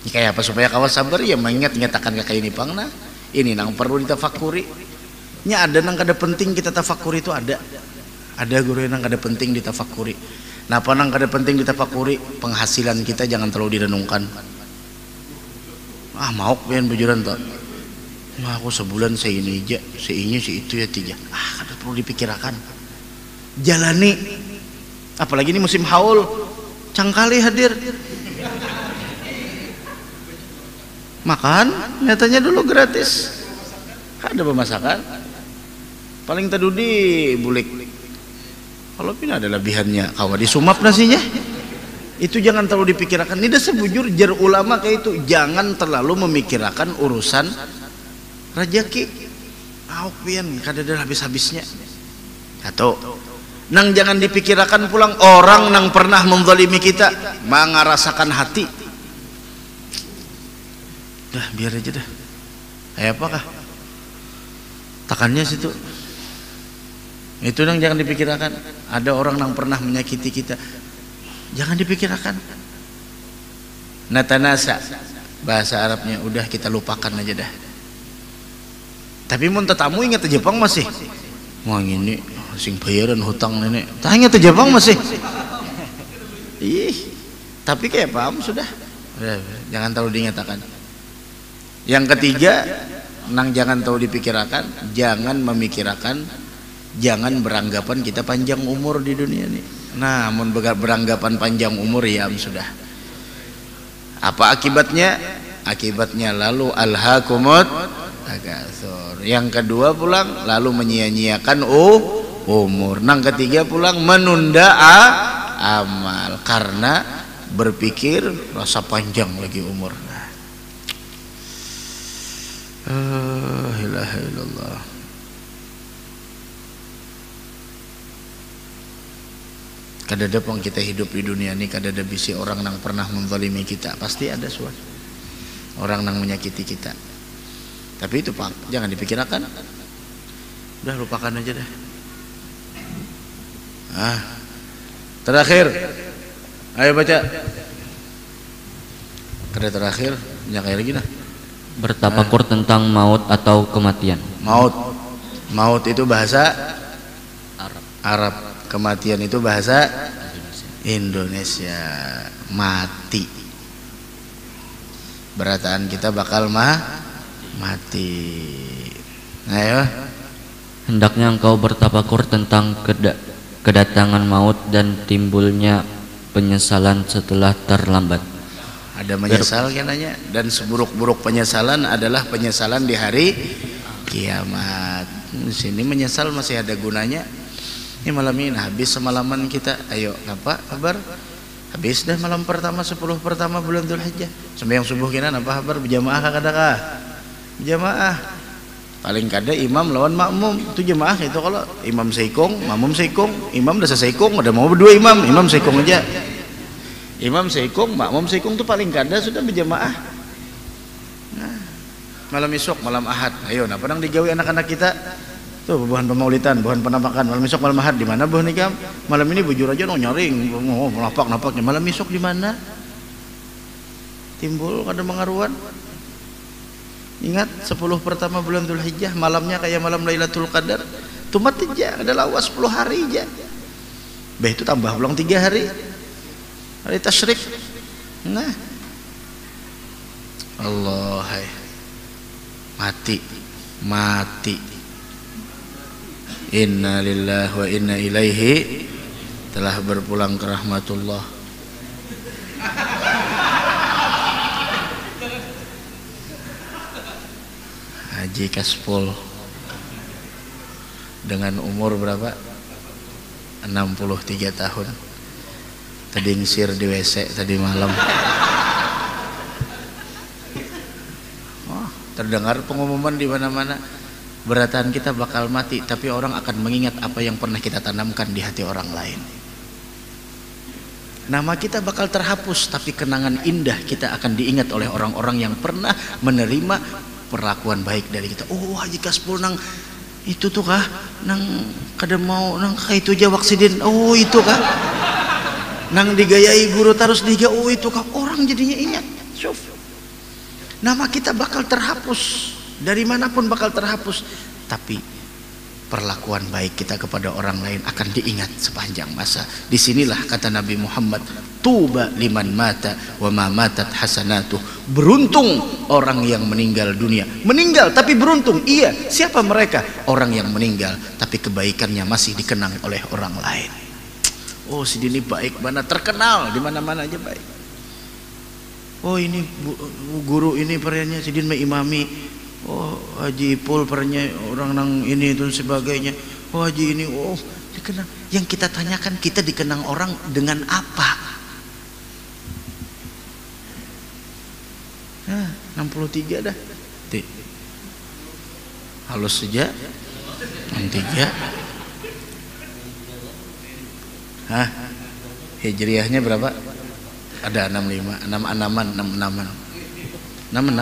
[SPEAKER 1] Kayak apa supaya kawas sabar ya mengingat-ingatakan kayak ini pangna. Ini nang perlu ditafakuri. Nya ada nang kada penting kita tafakuri itu ada. Ada guru yang nang kada penting ditafakuri. Nah, apa nang kada penting ditafakuri? Penghasilan kita jangan terlalu direnungkan. Mau pengen bujuran toh. Nah, aku sebulan saya ini aja, saya ini itu ya tiga. Kada perlu dipikirkan. Jalani. Apalagi ini musim haul. Cangkali hadir. Makan nyatanya dulu gratis, ada pemasakan paling tadudi bulik. Kalau pina ada lebihannya kawa disumap nasinya, itu jangan terlalu dipikirkan. Ini dah sebujur jar ulama kayak itu, jangan terlalu memikirkan urusan rejeki. Pian kada ada habis-habisnya. Atau nang jangan dipikirkan pulang orang nang pernah menzalimi kita, mengarasakan hati. Dah biar aja dah. Kayak apakah? Takannya situ. Itu nang jangan dipikirkan. Ada orang yang pernah menyakiti kita, jangan dipikirkan. Natanasa bahasa Arabnya udah kita lupakan aja dah. Tapi mun tetamu ingat Jepang masih. Wah ini sing bayaran hutang nenek. Tak ingat Jepang masih. Ih, tapi kayak paham sudah. Jangan terlalu diingatkan. Yang ketiga, nang jangan tahu dipikirkan, jangan memikirkan, jangan beranggapan kita panjang umur di dunia ini. Nah, mun beranggapan panjang umur ya sudah. Apa akibatnya? Akibatnya lalu alhaakumut takatsur. Yang kedua pulang lalu menyia-nyiakan umur. Nang ketiga pulang menunda amal karena berpikir rasa panjang lagi umur. Ilaha illallah. Kadada pun kita hidup di dunia ini, kadada bisi orang yang pernah menzalimi kita, pasti ada suatu orang yang menyakiti kita. Tapi itu pak, jangan dipikirkan. Udah lupakan aja dah. Terakhir, ayo baca. Kada terakhir, banyak lagi nah.
[SPEAKER 5] Bertafakur tentang maut atau kematian.
[SPEAKER 1] Maut itu bahasa Arab. Kematian itu bahasa Indonesia. Mati. Berataan kita bakal mati. Ayo.
[SPEAKER 5] Hendaknya engkau bertafakur tentang kedatangan maut dan timbulnya penyesalan setelah terlambat.
[SPEAKER 1] Ada menyesal kan nanya, dan seburuk-buruk penyesalan adalah penyesalan di hari kiamat. Di sini menyesal masih ada gunanya. Ini malam ini habis semalaman kita. Ayo, apa kabar? Habis dah malam pertama 10 pertama bulan Dzulhijjah. Sembahyang subuh kena apa kabar? Berjamaah kadakah? Berjamaah. Paling kada imam lawan makmum. Itu jamaah itu kalau imam seikong, makmum seikong, imam dah seikong, ada mau berdua imam seikong aja. Imam seikong, makmum seikong tu paling kada sudah berjamaah. Nah, malam esok, malam Ahad. Ayo, nah padang digawe anak-anak kita. Tuh bahan pemaulitan, bahan penampakan. Malam esok malam Ahad di mana buah nikam? Malam ini bujur aja nyaring, napak-napaknya. Malam esok di mana? Timbul kada mengaruan. Ingat 10 pertama bulan Dzulhijjah malamnya kayak malam Lailatul Qadar. Tumat aja ada lawas 10 hari aja. Bah itu tambah pulang 3 hari. Hari tasyrik. Nah. Allah hai. Mati. Inna lillahi wa inna ilaihi telah berpulang ke rahmatullah. Haji Kaspol dengan umur berapa? 63 tahun. Tadi ngisir di WC tadi malam. Oh, terdengar pengumuman di mana-mana. Beratan kita bakal mati, tapi orang akan mengingat apa yang pernah kita tanamkan di hati orang lain. Nama kita bakal terhapus, tapi kenangan indah kita akan diingat oleh orang-orang yang pernah menerima perlakuan baik dari kita. Oh, Haji Kaspol nang itu tuh kah? Nang kada mau nang kayak itu aja waksidin. Oh, itu kah? Nang digayai guru terus diga. Oh, itu kah? Orang jadinya ingat. Syuf. Nama kita bakal terhapus. Dari manapun bakal terhapus, tapi perlakuan baik kita kepada orang lain akan diingat sepanjang masa. Disinilah kata Nabi Muhammad, tuba liman mata wa ma matat hasanatuh. Beruntung orang yang meninggal dunia. Meninggal tapi beruntung. Iya, siapa mereka? Orang yang meninggal tapi kebaikannya masih dikenang oleh orang lain. Oh, si Dini baik mana, terkenal di mana-mana aja baik. Oh, ini guru ini pernya si Dini imami. Oh, Haji Ipul pernya orang nang ini itu sebagainya. Oh, Haji ini, oh dikenang. Yang kita tanyakan, kita dikenang orang dengan apa? Nah, 63 dah. Halus saja. 63. Hah? Hijriahnya berapa? Ada 65, 66.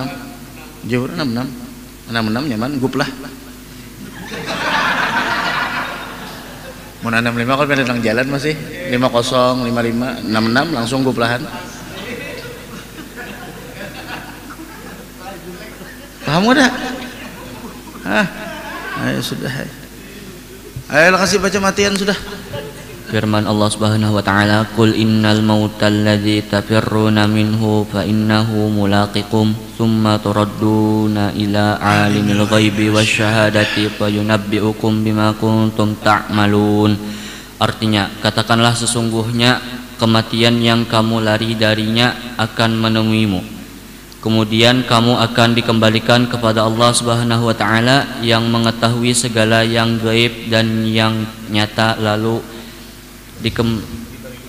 [SPEAKER 1] Jauh 66 nyaman gup lah. Mau 65 kalau pengen jalan masih 50, 55, 66 langsung gup lahan. Paham udah? Hah? Ayo sudah. Ayo kasih baca matian sudah.
[SPEAKER 5] Firman Allah Subhanahu wa taala, "Qul innal mautal ladzi tafirruna minhu fa innahu mulaqikum, tsumma turadduna ila alimil ghaibi wasyahadati fa yunabbi'ukum bima kuntum ta'malun." Artinya, katakanlah sesungguhnya kematian yang kamu lari darinya akan menemuimu. Kemudian kamu akan dikembalikan kepada Allah Subhanahu wa taala yang mengetahui segala yang gaib dan yang nyata, lalu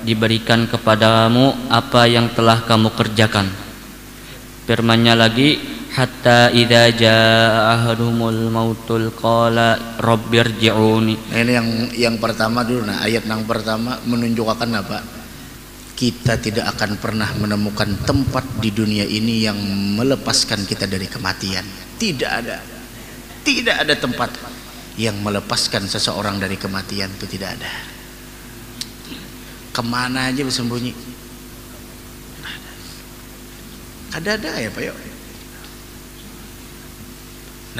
[SPEAKER 5] diberikan kepadamu apa yang telah kamu kerjakan. Firman-Nya lagi, hatta idza jaa ahadumul mautul qala rabbirji'uni.
[SPEAKER 1] Ini yang pertama dulu. Nah, ayat yang pertama menunjukkan apa? Kita tidak akan pernah menemukan tempat di dunia ini yang melepaskan kita dari kematian. Tidak ada tempat yang melepaskan seseorang dari kematian, itu tidak ada. Kemana aja bersembunyi? Ada ya Pak Yo.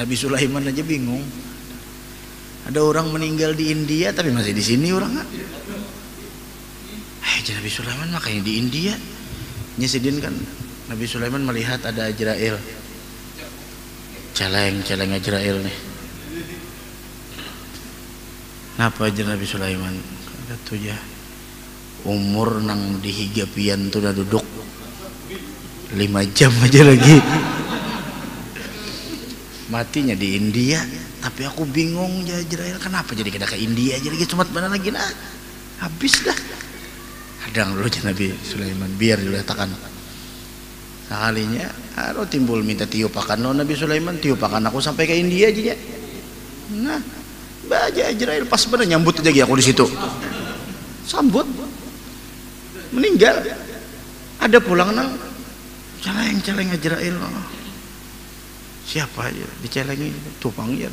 [SPEAKER 1] Nabi Sulaiman aja bingung. Ada orang meninggal di India tapi masih di sini orang nggak? Nabi Sulaiman makanya di India. Nyesidin kan Nabi Sulaiman melihat ada Ajrail. Celeng Ajrail nih. Napa aja Nabi Sulaiman? Kata tuh ya. Umur nang dihigapian tuh udah duduk 5 jam aja lagi. Matinya di India tapi aku bingung ya Israel kenapa jadi kita ke India aja lagi cuma mana lagi nah habis dah. Hadang dulu Nabi Sulaiman biar diletakkan. Sekalinya aduh timbul minta tiupakan Nabi Sulaiman tiupakan aku sampai ke India aja ya. Nah baja Israel pas bener nyambut aja aku di situ sambut meninggal ada pulang nang celeng Israel siapa aja dicelengi tupang ya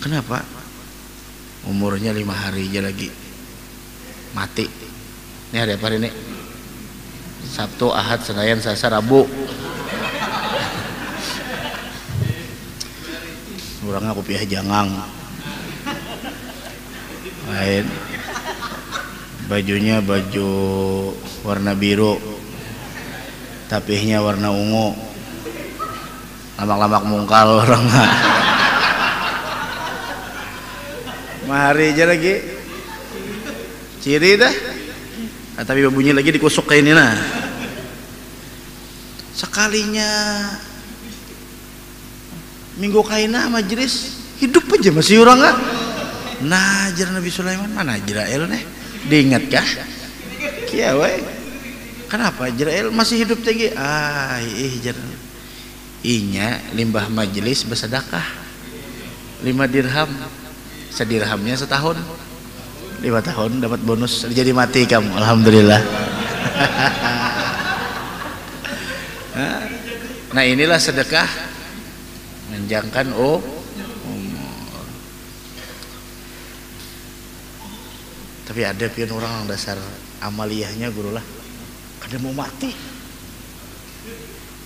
[SPEAKER 1] kenapa umurnya 5 hari aja lagi mati ini hari apa ini Sabtu Ahad Senin Selasa Rabu orangnya aku pihak jangang lain bajunya baju warna biru tapihnya warna ungu lamak-lamak mungkal orang mahari aja lagi ciri dah tapi babunya lagi dikusuk kayak ini nah sekalinya minggu kaina majelis hidup aja masih orang kan nah ajar Nabi Sulaiman mana Israel nih diingat kah kia we kenapa Israel masih hidup tinggi jar inya limbah majelis bersedekah 5 dirham sedirhamnya setahun 5 tahun dapat bonus jadi mati kamu alhamdulillah. Nah inilah sedekah menjangkan umur. Tapi ada pian orang dasar amaliyahnya guru lah kada mau mati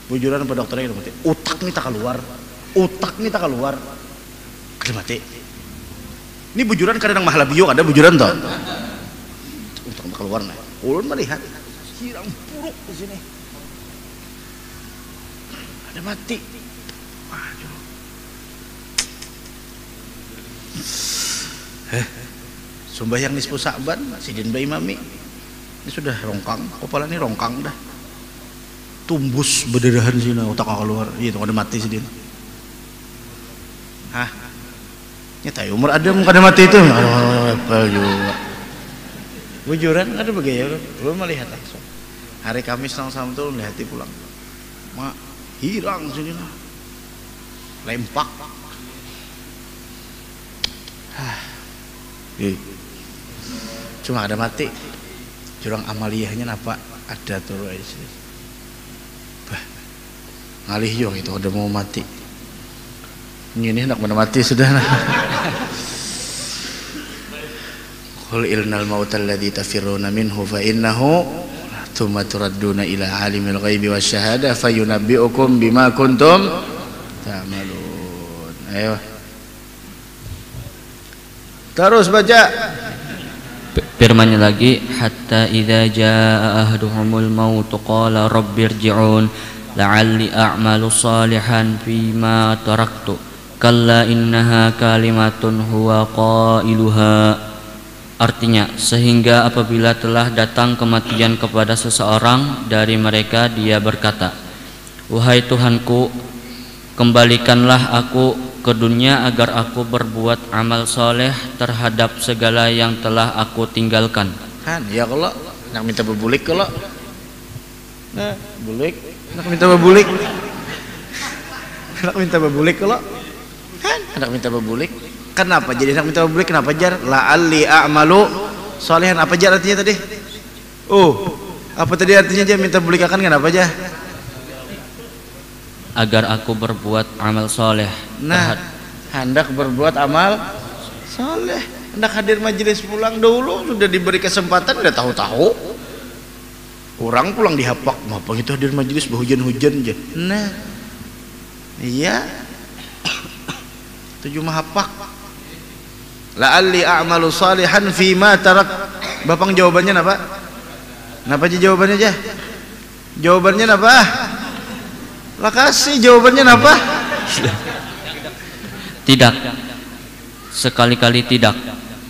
[SPEAKER 1] bujuran pada dokternya kada mati utak nih tak keluar kada mati ini bujuran kada nang mahala biok ada bujuran toh utak tak keluar nah ulun melihat hirang puruk di sini ada mati. Waduh. Sembahyang nisfu Sa'ban sidin bayi mami ini sudah rongkang kepala ini rongkang dah tumbus berdarahan sini otak keluar itu ada mati sidin nyata umur ada muka ada mati itu apa juga bujuran ada begaya belum melihat langsung hari Kamis sang tuh melihat pulang mak hirang sini lempak cuma ada mati jurang amaliyahnya apa ada turun aja sini ngalih yo itu udah mau mati ini hendak mana mati sudah nah qul ilnal mautal ladzi tafirruna minhu fa innahu thumma turadduna ila alimil ghaibi wasyahada fayunabbiukum bima kuntum ta'malun. Ayo terus baca
[SPEAKER 5] firman-Nya lagi hatta idza jaa ahaduhumul maut qala rabbirji'un la'alli a'malu salihan fima taraktu kalla innaha kalimatun huwa qailuha. Artinya sehingga apabila telah datang kematian kepada seseorang dari mereka dia berkata wahai Tuhanku kembalikanlah aku ke dunia agar aku berbuat amal soleh terhadap segala yang telah aku tinggalkan.
[SPEAKER 1] Kan ya kalau nak minta berbulik kalau nah bulik nak minta berbulik nak minta berbulik kalau kan nak minta berbulik kenapa jadi nak minta berbulik kenapa jar la'alli a'malu solehan apa jar artinya tadi apa tadi artinya aja minta berbulik akan kenapa aja
[SPEAKER 5] agar aku berbuat amal soleh.
[SPEAKER 1] Nah hendak berbuat amal soleh hendak hadir majelis pulang dulu sudah diberi kesempatan udah tahu-tahu orang pulang dihapak apa gitu hadir majelis berhujan-hujan aja nah iya tujuh mahapak la'alli a'malu salihan fima tarak. Bapang jawabannya apa? Napa aja jawabannya aja? Jawabannya apa? Lah kasih jawabannya apa?
[SPEAKER 5] Tidak. Sekali-kali tidak.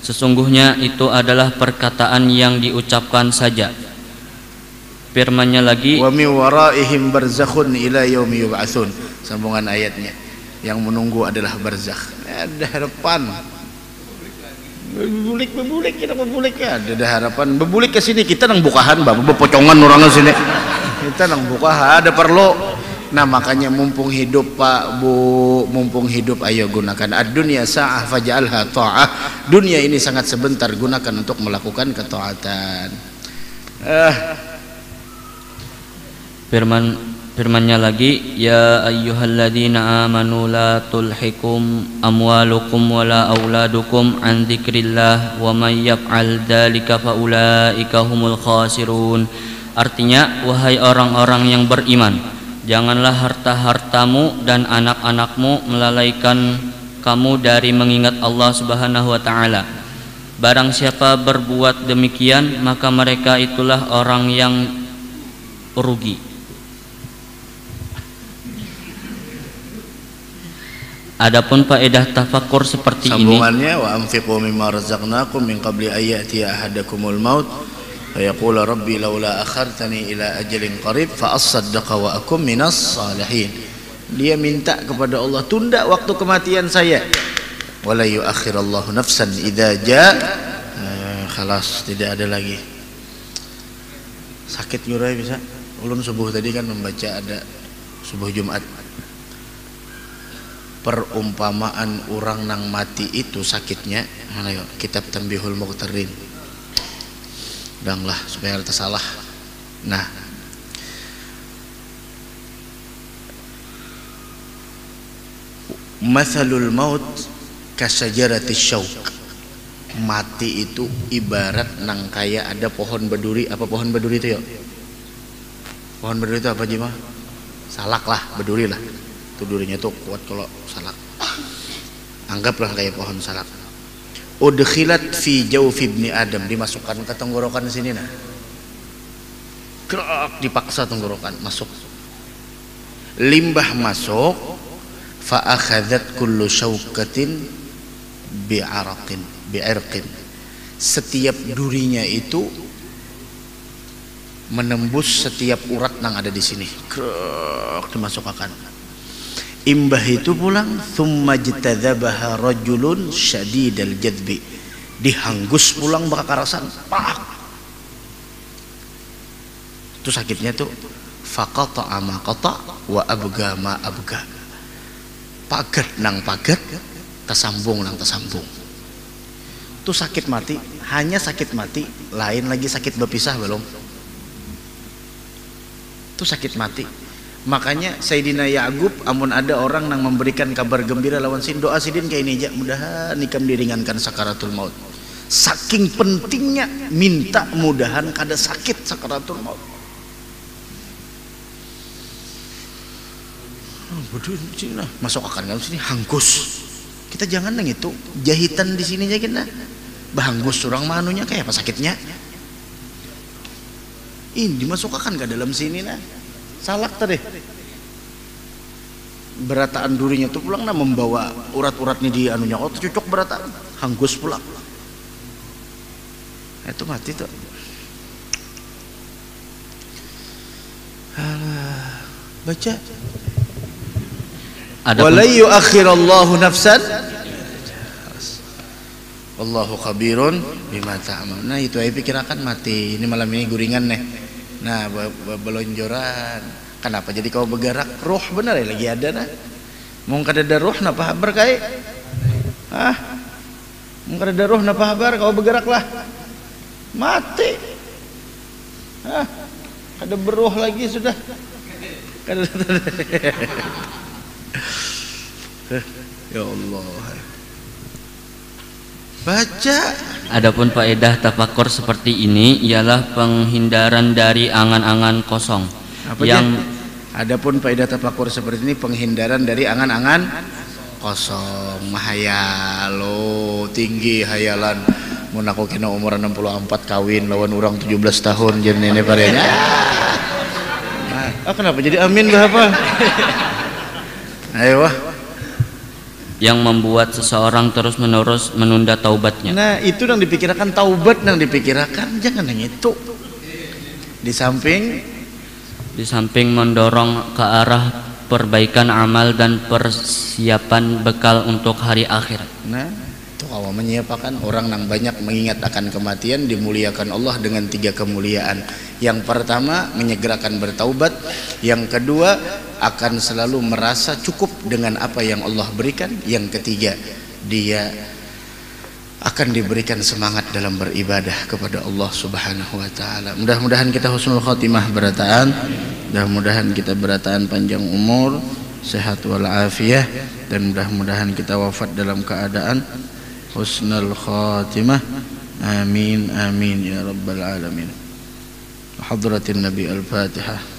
[SPEAKER 5] Sesungguhnya itu adalah perkataan yang diucapkan saja. Firman-Nya lagi
[SPEAKER 1] wa mi waraihim barzakhun ila yaumi yub'atsun. Sambungan ayatnya. yang menunggu adalah barzakh. Ada harapan. Bebulik kita bebulik ya. Ada harapan. Bebulik ke sini kita nang bukahan bapak bepocongan orang sini. Kita nang bukahan ada perlu. Nah makanya mumpung hidup Pak Bu, mumpung hidup ayo gunakan ad-dunya sa'ah faj'alha ta'ah. Dunia ini sangat sebentar, gunakan untuk melakukan ketaatan.
[SPEAKER 5] Firman-Nya lagi, ya ayyuhalladzina amanu la tulhikum amwalukum wala auladukum an dzikrillah wa may yaf'al dzalika faulaika humul khasirun. Artinya, wahai orang-orang yang beriman, janganlah harta-hartamu dan anak-anakmu melalaikan kamu dari mengingat Allah Subhanahu wa taala. Barang siapa berbuat demikian, maka mereka itulah orang yang rugi. Adapun faedah tafakur seperti
[SPEAKER 1] sambungannya, wa anfiqu mimma razaqnakum min qabli an ya'tiya ahadakumul maut fa yaqula rabbi laula akhartani ila ajalin qarib fa asaddaqa wa akum minas salihin. Dia minta kepada Allah, tunda waktu kematian saya. Wala yuakhirallahu nafsan idza jaa. Khalas, tidak ada lagi. Sakit nyurai bisa. Ulun subuh tadi kan membaca ada subuh Jumat. Perumpamaan orang nang mati itu sakitnya mana yuk, kitab Tanbihul Muqtarin danglah supaya kita salah. Nah mathalul maut kasyajaratis syauk, mati itu ibarat nang kaya ada pohon berduri. Apa pohon berduri itu yuk? Pohon berduri itu apa Jima? Salak lah, berduri lah. Itu durinya tuh kuat kalau salak. Anggaplah kayak pohon salak. Udkhilat fi jawfi ibni Adam, dimasukkan ke tenggorokan sini nah. Gerak, dipaksa tenggorokan masuk. Limbah masuk, fa akhadzat kullu syaukatin bi'arqin. Setiap durinya itu menembus setiap urat yang ada di sini. Gerak, dimasukkan. Imbah itu pulang, thumma jtadzabaha rajulun syadidal jadbi, dihanggus pulang bakarasan, pak. Itu sakitnya tuh faqata'a ma qata' wa abga ma abga. Pagat nang pagat, tersambung nang tersambung. Itu sakit mati, hanya sakit mati, lain lagi sakit berpisah belum. Itu sakit mati. Makanya Sayyidina Ya'qub amun ada orang yang memberikan kabar gembira lawan sin, doa sidin kayak ini aja, mudahan nikam diringankan sakaratul maut. Saking pentingnya minta mudahan kada sakit sakaratul maut. Bodoh sini nah, masuk akan dalam sini hanggus. Kita jangan nang itu jahitan di sini aja kita. Bahanggus orang manunya kayak apa sakitnya? Ini dimasukkan ke dalam sini nah. Salak tadi berataan durinya tuh pulang nah membawa urat-uratnya di anunya, oh cocok berataan hanggus pulang. Itu mati tuh. Baca wala yuakhirallahu nafsan wallahu khabirun bima ta'mal. Nah itu aja pikirakan mati ini malam ini guringan nih. Nah belonjoran kenapa jadi kau bergerak roh benar ya lagi ada nah mau kada ada roh napa habar kai mau kada ada roh napa habar kau bergeraklah mati kada beroh lagi sudah kada. Ya Allah baca.
[SPEAKER 5] Adapun faedah tafakur seperti ini ialah penghindaran dari angan-angan kosong.
[SPEAKER 1] Apa yang adapun faedah tafakur seperti ini penghindaran dari angan-angan kosong, mahayalo tinggi hayalan. Mun aku kena umur 64 kawin lawan orang 17 tahun jadi nenek parenya. Kenapa jadi amin berapa? Ayo wah.
[SPEAKER 5] Yang membuat seseorang terus-menerus menunda taubatnya.
[SPEAKER 1] Nah itu yang dipikirkan, taubat yang dipikirkan, jangan yang itu. Di samping
[SPEAKER 5] mendorong ke arah perbaikan amal dan persiapan bekal untuk hari akhirat.
[SPEAKER 1] Nah, itu kalau menyiapkan orang yang banyak mengingat akan kematian dimuliakan Allah dengan 3 kemuliaan. Yang pertama menyegerakan bertaubat, yang kedua akan selalu merasa cukup dengan apa yang Allah berikan, yang ketiga dia akan diberikan semangat dalam beribadah kepada Allah Subhanahu wa taala. Mudah-mudahan kita husnul khotimah berataan, mudah-mudahan kita berataan panjang umur, sehat wal afiyah, dan mudah-mudahan kita wafat dalam keadaan husnul khotimah. Amin amin ya rabbal alamin. Hadratin Nabi al-Fatihah.